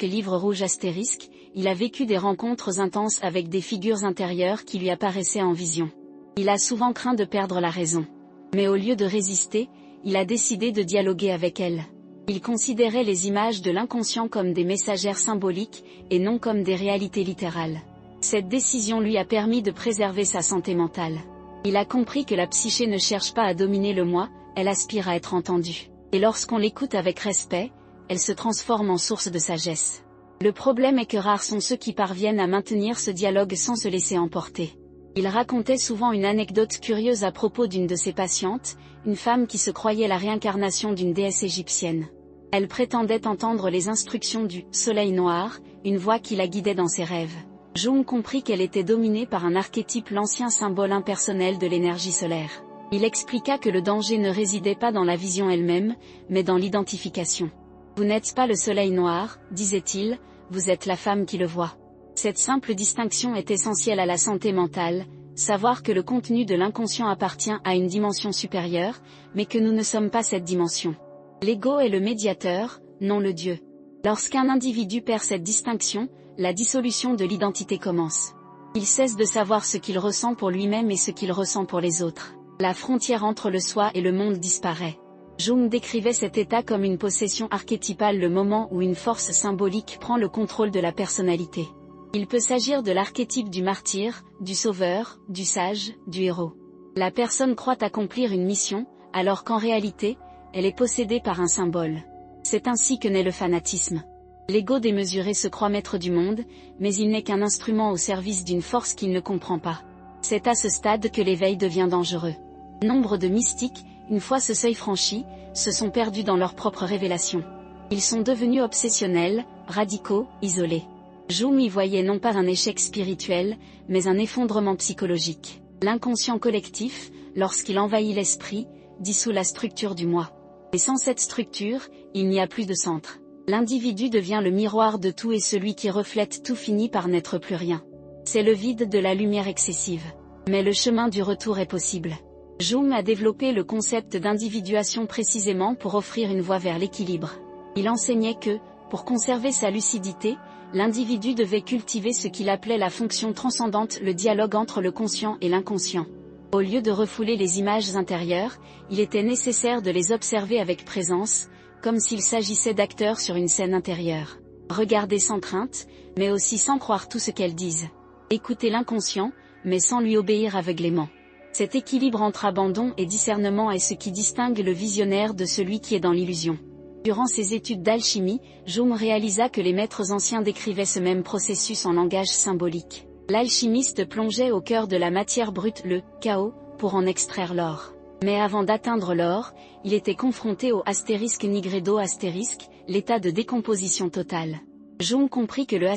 livre rouge *, il a vécu des rencontres intenses avec des figures intérieures qui lui apparaissaient en vision. Il a souvent craint de perdre la raison. Mais au lieu de résister, il a décidé de dialoguer avec elles. Il considérait les images de l'inconscient comme des messagères symboliques, et non comme des réalités littérales. Cette décision lui a permis de préserver sa santé mentale. Il a compris que la psyché ne cherche pas à dominer le moi, elle aspire à être entendue. Et lorsqu'on l'écoute avec respect, elle se transforme en source de sagesse. Le problème est que rares sont ceux qui parviennent à maintenir ce dialogue sans se laisser emporter. Il racontait souvent une anecdote curieuse à propos d'une de ses patientes, une femme qui se croyait la réincarnation d'une déesse égyptienne. Elle prétendait entendre les instructions du « soleil noir », une voix qui la guidait dans ses rêves. Jung comprit qu'elle était dominée par un archétype, l'ancien symbole impersonnel de l'énergie solaire. Il expliqua que le danger ne résidait pas dans la vision elle-même, mais dans l'identification. « Vous n'êtes pas le soleil noir, disait-il, vous êtes la femme qui le voit. » Cette simple distinction est essentielle à la santé mentale, savoir que le contenu de l'inconscient appartient à une dimension supérieure, mais que nous ne sommes pas cette dimension. L'ego est le médiateur, non le Dieu. Lorsqu'un individu perd cette distinction, la dissolution de l'identité commence. Il cesse de savoir ce qu'il ressent pour lui-même et ce qu'il ressent pour les autres. La frontière entre le soi et le monde disparaît. Jung décrivait cet état comme une possession archétypale, le moment où une force symbolique prend le contrôle de la personnalité. Il peut s'agir de l'archétype du martyr, du sauveur, du sage, du héros. La personne croit accomplir une mission, alors qu'en réalité, elle est possédée par un symbole. C'est ainsi que naît le fanatisme. L'ego démesuré se croit maître du monde, mais il n'est qu'un instrument au service d'une force qu'il ne comprend pas. C'est à ce stade que l'éveil devient dangereux. Nombre de mystiques, une fois ce seuil franchi, se sont perdus dans leur propre révélation. Ils sont devenus obsessionnels, radicaux, isolés. Jung y voyait non pas un échec spirituel, mais un effondrement psychologique. L'inconscient collectif, lorsqu'il envahit l'esprit, dissout la structure du moi. Et sans cette structure, il n'y a plus de centre. L'individu devient le miroir de tout et celui qui reflète tout finit par n'être plus rien. C'est le vide de la lumière excessive. Mais le chemin du retour est possible. Jung a développé le concept d'individuation précisément pour offrir une voie vers l'équilibre. Il enseignait que, pour conserver sa lucidité, l'individu devait cultiver ce qu'il appelait la fonction transcendante, le dialogue entre le conscient et l'inconscient. Au lieu de refouler les images intérieures, il était nécessaire de les observer avec présence, comme s'il s'agissait d'acteurs sur une scène intérieure. Regarder sans crainte, mais aussi sans croire tout ce qu'elles disent. Écouter l'inconscient, mais sans lui obéir aveuglément. Cet équilibre entre abandon et discernement est ce qui distingue le visionnaire de celui qui est dans l'illusion. Durant ses études d'alchimie, Jung réalisa que les maîtres anciens décrivaient ce même processus en langage symbolique. L'alchimiste plongeait au cœur de la matière brute, le chaos, pour en extraire l'or. Mais avant d'atteindre l'or, il était confronté au *nigredo*, l'état de décomposition totale. Jung comprit que le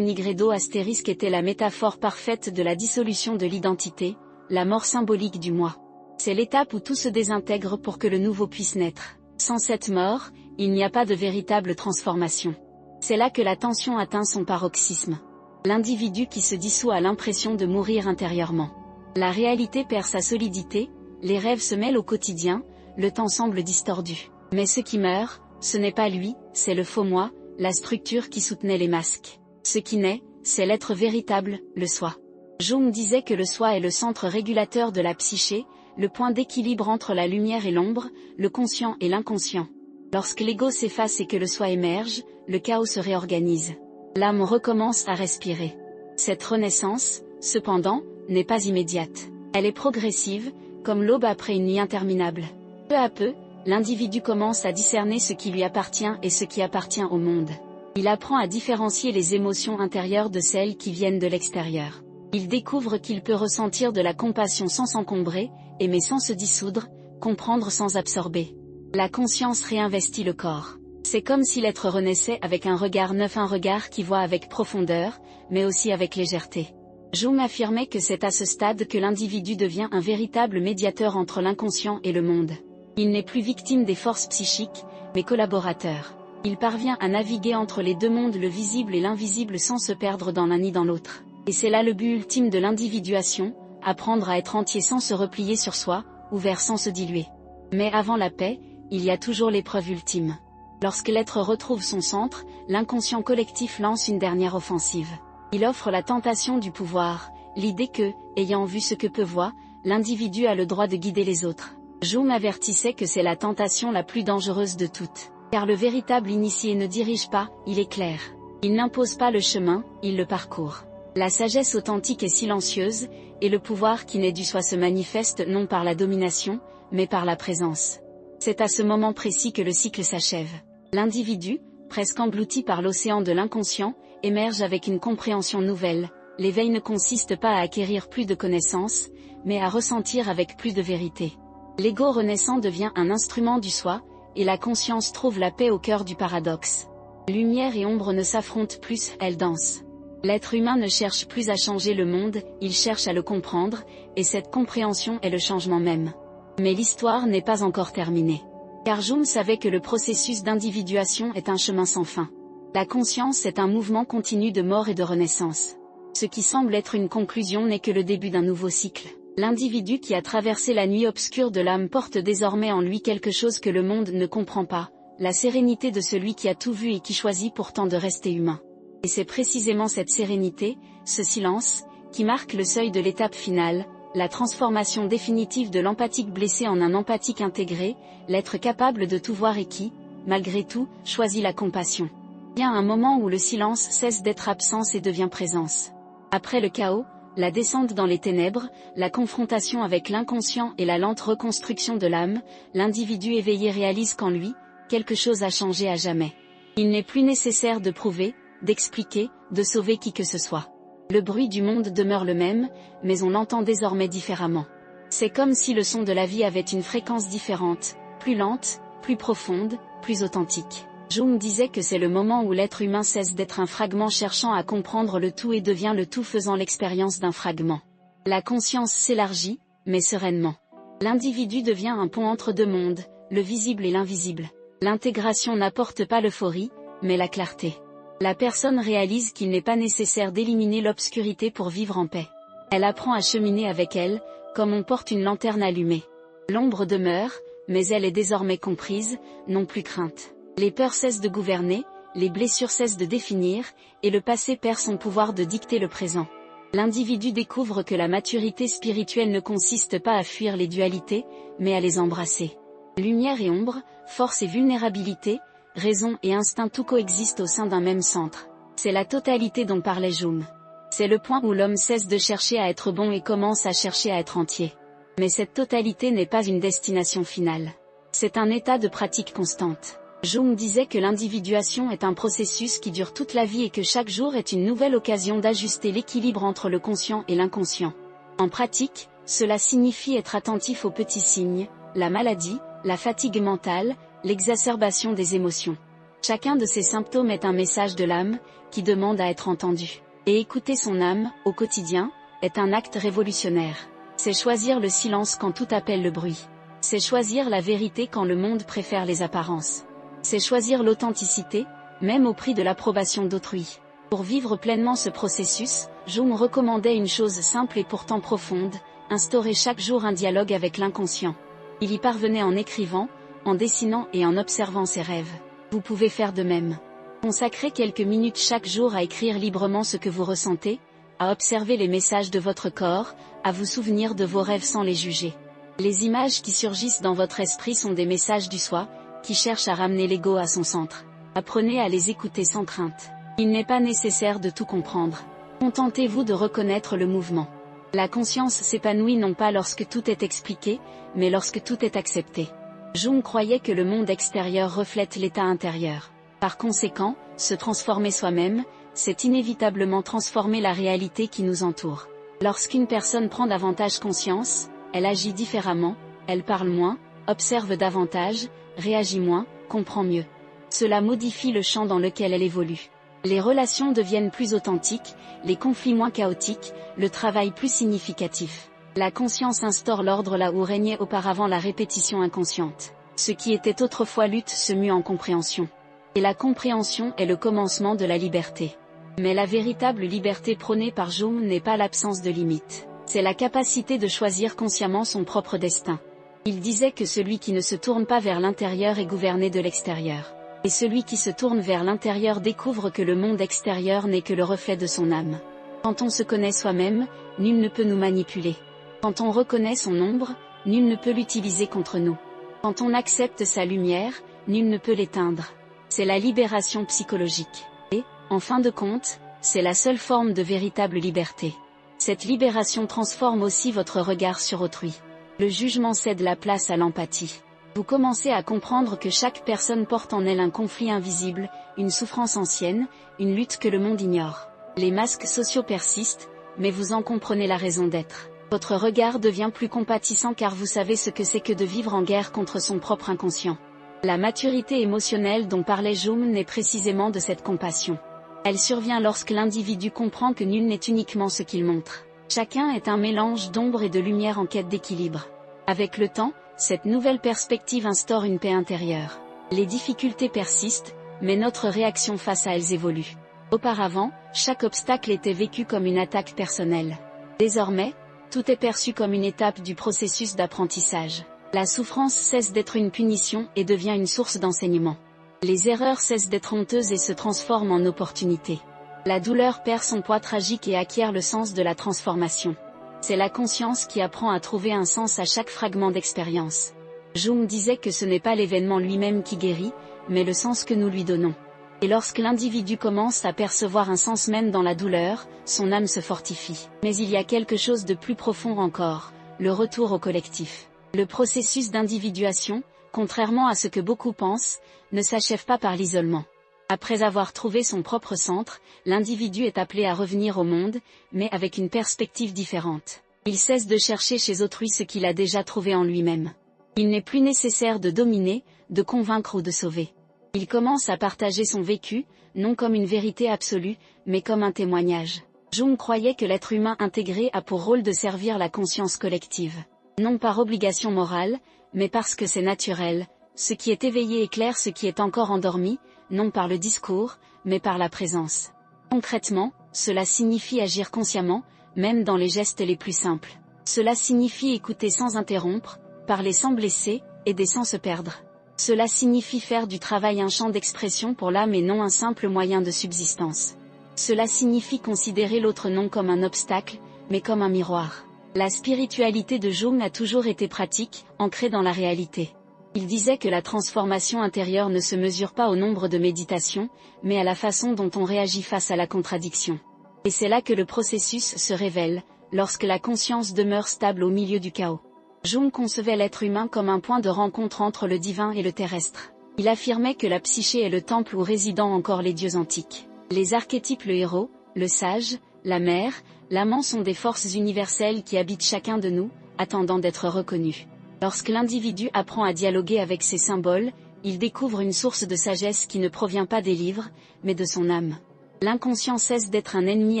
*nigredo* était la métaphore parfaite de la dissolution de l'identité, la mort symbolique du moi. C'est l'étape où tout se désintègre pour que le nouveau puisse naître. Sans cette mort, il n'y a pas de véritable transformation. C'est là que la tension atteint son paroxysme. L'individu qui se dissout a l'impression de mourir intérieurement. La réalité perd sa solidité, les rêves se mêlent au quotidien, le temps semble distordu. Mais ce qui meurt, ce n'est pas lui, c'est le faux moi, la structure qui soutenait les masques. Ce qui naît, c'est l'être véritable, le soi. Jung disait que le soi est le centre régulateur de la psyché, le point d'équilibre entre la lumière et l'ombre, le conscient et l'inconscient. Lorsque l'ego s'efface et que le soi émerge, le chaos se réorganise. L'âme recommence à respirer. Cette renaissance, cependant, n'est pas immédiate. Elle est progressive, comme l'aube après une nuit interminable. Peu à peu, l'individu commence à discerner ce qui lui appartient et ce qui appartient au monde. Il apprend à différencier les émotions intérieures de celles qui viennent de l'extérieur. Il découvre qu'il peut ressentir de la compassion sans s'encombrer, aimer sans se dissoudre, comprendre sans absorber. La conscience réinvestit le corps. C'est comme si l'être renaissait avec un regard neuf, un regard qui voit avec profondeur, mais aussi avec légèreté. Jung affirmait que c'est à ce stade que l'individu devient un véritable médiateur entre l'inconscient et le monde. Il n'est plus victime des forces psychiques, mais collaborateur. Il parvient à naviguer entre les deux mondes, le visible et l'invisible, sans se perdre dans l'un ni dans l'autre. Et c'est là le but ultime de l'individuation, apprendre à être entier sans se replier sur soi, ouvert sans se diluer. Mais avant la paix, il y a toujours l'épreuve ultime. Lorsque l'être retrouve son centre, l'inconscient collectif lance une dernière offensive. Il offre la tentation du pouvoir, l'idée que, ayant vu ce que peu voient, l'individu a le droit de guider les autres. Jung avertissait que c'est la tentation la plus dangereuse de toutes. Car le véritable initié ne dirige pas, il éclaire. Il n'impose pas le chemin, il le parcourt. La sagesse authentique est silencieuse, et le pouvoir qui naît du soi se manifeste non par la domination, mais par la présence. C'est à ce moment précis que le cycle s'achève. L'individu, presque englouti par l'océan de l'inconscient, émerge avec une compréhension nouvelle. L'éveil ne consiste pas à acquérir plus de connaissances, mais à ressentir avec plus de vérité. L'ego renaissant devient un instrument du soi, et la conscience trouve la paix au cœur du paradoxe. Lumière et ombre ne s'affrontent plus, elles dansent. L'être humain ne cherche plus à changer le monde, il cherche à le comprendre, et cette compréhension est le changement même. Mais l'histoire n'est pas encore terminée. Car Jung savait que le processus d'individuation est un chemin sans fin. La conscience est un mouvement continu de mort et de renaissance. Ce qui semble être une conclusion n'est que le début d'un nouveau cycle. L'individu qui a traversé la nuit obscure de l'âme porte désormais en lui quelque chose que le monde ne comprend pas, la sérénité de celui qui a tout vu et qui choisit pourtant de rester humain. Et c'est précisément cette sérénité, ce silence, qui marque le seuil de l'étape finale, la transformation définitive de l'empathique blessé en un empathique intégré, l'être capable de tout voir et qui, malgré tout, choisit la compassion. Il y a un moment où le silence cesse d'être absence et devient présence. Après le chaos, la descente dans les ténèbres, la confrontation avec l'inconscient et la lente reconstruction de l'âme, l'individu éveillé réalise qu'en lui, quelque chose a changé à jamais. Il n'est plus nécessaire de prouver, d'expliquer, de sauver qui que ce soit. Le bruit du monde demeure le même, mais on l'entend désormais différemment. C'est comme si le son de la vie avait une fréquence différente, plus lente, plus profonde, plus authentique. Jung disait que c'est le moment où l'être humain cesse d'être un fragment cherchant à comprendre le tout et devient le tout faisant l'expérience d'un fragment. La conscience s'élargit, mais sereinement. L'individu devient un pont entre deux mondes, le visible et l'invisible. L'intégration n'apporte pas l'euphorie, mais la clarté. La personne réalise qu'il n'est pas nécessaire d'éliminer l'obscurité pour vivre en paix. Elle apprend à cheminer avec elle, comme on porte une lanterne allumée. L'ombre demeure, mais elle est désormais comprise, non plus crainte. Les peurs cessent de gouverner, les blessures cessent de définir, et le passé perd son pouvoir de dicter le présent. L'individu découvre que la maturité spirituelle ne consiste pas à fuir les dualités, mais à les embrasser. Lumière et ombre, force et vulnérabilité, raison et instinct tout coexistent au sein d'un même centre. C'est la totalité dont parlait Jung. C'est le point où l'homme cesse de chercher à être bon et commence à chercher à être entier. Mais cette totalité n'est pas une destination finale. C'est un état de pratique constante. Jung disait que l'individuation est un processus qui dure toute la vie et que chaque jour est une nouvelle occasion d'ajuster l'équilibre entre le conscient et l'inconscient. En pratique, cela signifie être attentif aux petits signes, la maladie, la fatigue mentale, l'exacerbation des émotions. Chacun de ces symptômes est un message de l'âme, qui demande à être entendu. Et écouter son âme, au quotidien, est un acte révolutionnaire. C'est choisir le silence quand tout appelle le bruit. C'est choisir la vérité quand le monde préfère les apparences. C'est choisir l'authenticité, même au prix de l'approbation d'autrui. Pour vivre pleinement ce processus, Jung recommandait une chose simple et pourtant profonde, instaurer chaque jour un dialogue avec l'inconscient. Il y parvenait en écrivant, en dessinant et en observant ses rêves. Vous pouvez faire de même. Consacrez quelques minutes chaque jour à écrire librement ce que vous ressentez, à observer les messages de votre corps, à vous souvenir de vos rêves sans les juger. Les images qui surgissent dans votre esprit sont des messages du soi, qui cherchent à ramener l'ego à son centre. Apprenez à les écouter sans crainte. Il n'est pas nécessaire de tout comprendre. Contentez-vous de reconnaître le mouvement. La conscience s'épanouit non pas lorsque tout est expliqué, mais lorsque tout est accepté. Jung croyait que le monde extérieur reflète l'état intérieur. Par conséquent, Se transformer soi-même, c'est inévitablement transformer la réalité qui nous entoure. Lorsqu'une personne prend davantage conscience, elle agit différemment, elle parle moins, observe davantage, réagit moins, comprend mieux. Cela modifie le champ dans lequel elle évolue. Les relations deviennent plus authentiques, les conflits moins chaotiques, le travail plus significatif. La conscience instaure l'ordre là où régnait auparavant la répétition inconsciente. Ce qui était autrefois lutte se mue en compréhension. Et la compréhension est le commencement de la liberté. Mais la véritable liberté prônée par Jung n'est pas l'absence de limites. C'est la capacité de choisir consciemment son propre destin. Il disait que celui qui ne se tourne pas vers l'intérieur est gouverné de l'extérieur. Et celui qui se tourne vers l'intérieur découvre que le monde extérieur n'est que le reflet de son âme. Quand on se connaît soi-même, nul ne peut nous manipuler. Quand on reconnaît son ombre, nul ne peut l'utiliser contre nous. Quand on accepte sa lumière, nul ne peut l'éteindre. C'est la libération psychologique. Et, en fin de compte, c'est la seule forme de véritable liberté. Cette libération transforme aussi votre regard sur autrui. Le jugement cède la place à l'empathie. Vous commencez à comprendre que chaque personne porte en elle un conflit invisible, une souffrance ancienne, une lutte que le monde ignore. Les masques sociaux persistent, mais vous en comprenez la raison d'être. Votre regard devient plus compatissant car vous savez ce que c'est que de vivre en guerre contre son propre inconscient. La maturité émotionnelle dont parlait Jung naît précisément de cette compassion. Elle survient lorsque l'individu comprend que nul n'est uniquement ce qu'il montre. Chacun est un mélange d'ombre et de lumière en quête d'équilibre. Avec le temps, cette nouvelle perspective instaure une paix intérieure. Les difficultés persistent, mais notre réaction face à elles évolue. Auparavant, chaque obstacle était vécu comme une attaque personnelle. Désormais, tout est perçu comme une étape du processus d'apprentissage. La souffrance cesse d'être une punition et devient une source d'enseignement. Les erreurs cessent d'être honteuses et se transforment en opportunités. La douleur perd son poids tragique et acquiert le sens de la transformation. C'est la conscience qui apprend à trouver un sens à chaque fragment d'expérience. Jung disait que ce n'est pas l'événement lui-même qui guérit, mais le sens que nous lui donnons. Et lorsque l'individu commence à percevoir un sens même dans la douleur, son âme se fortifie. Mais il y a quelque chose de plus profond encore, le retour au collectif. Le processus d'individuation, contrairement à ce que beaucoup pensent, ne s'achève pas par l'isolement. Après avoir trouvé son propre centre, l'individu est appelé à revenir au monde, mais avec une perspective différente. Il cesse de chercher chez autrui ce qu'il a déjà trouvé en lui-même. Il n'est plus nécessaire de dominer, de convaincre ou de sauver. Il commence à partager son vécu, non comme une vérité absolue, mais comme un témoignage. Jung croyait que l'être humain intégré a pour rôle de servir la conscience collective. Non par obligation morale, mais parce que c'est naturel, ce qui est éveillé éclaire ce qui est encore endormi, non par le discours, mais par la présence. Concrètement, cela signifie agir consciemment, même dans les gestes les plus simples. Cela signifie écouter sans interrompre, parler sans blesser, aider sans se perdre. Cela signifie faire du travail un champ d'expression pour l'âme et non un simple moyen de subsistance. Cela signifie considérer l'autre non comme un obstacle, mais comme un miroir. La spiritualité de Jung a toujours été pratique, ancrée dans la réalité. Il disait que la transformation intérieure ne se mesure pas au nombre de méditations, mais à la façon dont on réagit face à la contradiction. Et c'est là que le processus se révèle, lorsque la conscience demeure stable au milieu du chaos. Jung concevait l'être humain comme un point de rencontre entre le divin et le terrestre. Il affirmait que la psyché est le temple où résident encore les dieux antiques. Les archétypes, le héros, le sage, la mère, l'amant sont des forces universelles qui habitent chacun de nous, attendant d'être reconnus. Lorsque l'individu apprend à dialoguer avec ces symboles, il découvre une source de sagesse qui ne provient pas des livres, mais de son âme. L'inconscient cesse d'être un ennemi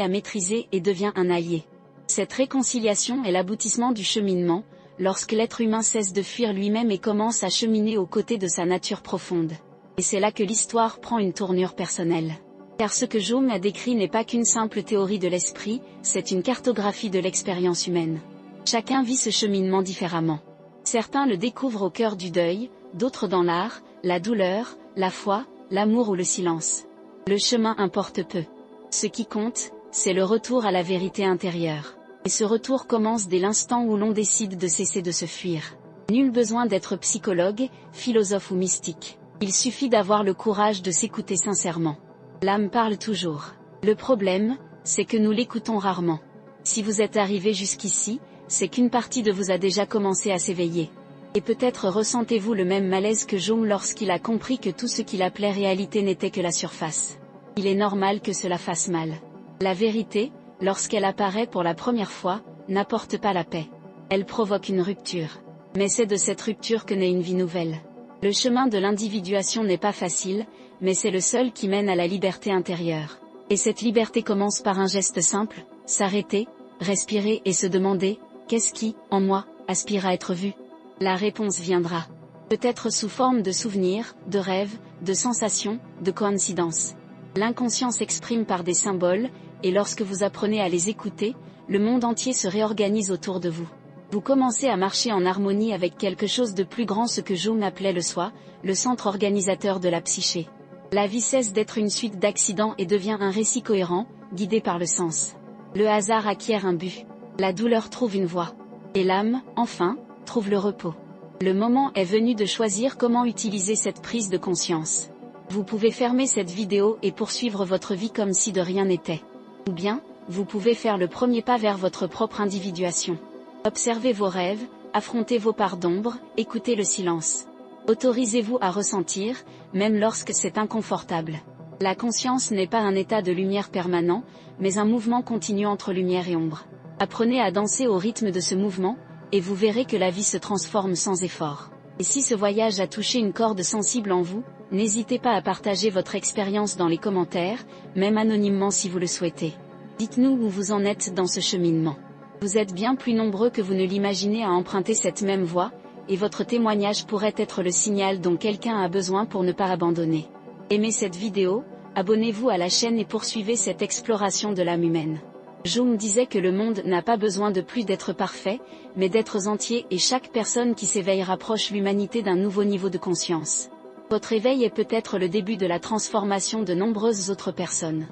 à maîtriser et devient un allié. Cette réconciliation est l'aboutissement du cheminement, lorsque l'être humain cesse de fuir lui-même et commence à cheminer aux côtés de sa nature profonde. Et c'est là que l'histoire prend une tournure personnelle. Car ce que Jung a décrit n'est pas qu'une simple théorie de l'esprit, c'est une cartographie de l'expérience humaine. Chacun vit ce cheminement différemment. Certains le découvrent au cœur du deuil, d'autres dans l'art, la douleur, la foi, l'amour ou le silence. Le chemin importe peu. Ce qui compte, c'est le retour à la vérité intérieure. Et ce retour commence dès l'instant où l'on décide de cesser de se fuir. Nul besoin d'être psychologue, philosophe ou mystique. Il suffit d'avoir le courage de s'écouter sincèrement. L'âme parle toujours. Le problème, c'est que nous l'écoutons rarement. Si vous êtes arrivé jusqu'ici, c'est qu'une partie de vous a déjà commencé à s'éveiller. Et peut-être ressentez-vous le même malaise que Jung lorsqu'il a compris que tout ce qu'il appelait réalité n'était que la surface. Il est normal que cela fasse mal. La vérité, lorsqu'elle apparaît pour la première fois, n'apporte pas la paix. Elle provoque une rupture. Mais c'est de cette rupture que naît une vie nouvelle. Le chemin de l'individuation n'est pas facile, mais c'est le seul qui mène à la liberté intérieure. Et cette liberté commence par un geste simple, s'arrêter, respirer et se demander, qu'est-ce qui, en moi, aspire à être vu? La réponse viendra. Peut-être sous forme de souvenirs, de rêves, de sensations, de coïncidences. L'inconscient s'exprime par des symboles, et lorsque vous apprenez à les écouter, le monde entier se réorganise autour de vous. Vous commencez à marcher en harmonie avec quelque chose de plus grand, ce que Jung appelait le soi, le centre organisateur de la psyché. La vie cesse d'être une suite d'accidents et devient un récit cohérent, guidé par le sens. Le hasard acquiert un but. La douleur trouve une voie. Et l'âme, enfin, trouve le repos. Le moment est venu de choisir comment utiliser cette prise de conscience. Vous pouvez fermer cette vidéo et poursuivre votre vie comme si de rien n'était. Ou bien, vous pouvez faire le premier pas vers votre propre individuation. Observez vos rêves, affrontez vos parts d'ombre, écoutez le silence. Autorisez-vous à ressentir, même lorsque c'est inconfortable. La conscience n'est pas un état de lumière permanent, mais un mouvement continu entre lumière et ombre. Apprenez à danser au rythme de ce mouvement, et vous verrez que la vie se transforme sans effort. Et si ce voyage a touché une corde sensible en vous, n'hésitez pas à partager votre expérience dans les commentaires, même anonymement si vous le souhaitez. Dites-nous où vous en êtes dans ce cheminement. Vous êtes bien plus nombreux que vous ne l'imaginez à emprunter cette même voie, et votre témoignage pourrait être le signal dont quelqu'un a besoin pour ne pas abandonner. Aimez cette vidéo, abonnez-vous à la chaîne et poursuivez cette exploration de l'âme humaine. Jung disait que le monde n'a pas besoin de plus d'être parfait, mais d'êtres entiers, et chaque personne qui s'éveille rapproche l'humanité d'un nouveau niveau de conscience. Votre éveil est peut-être le début de la transformation de nombreuses autres personnes.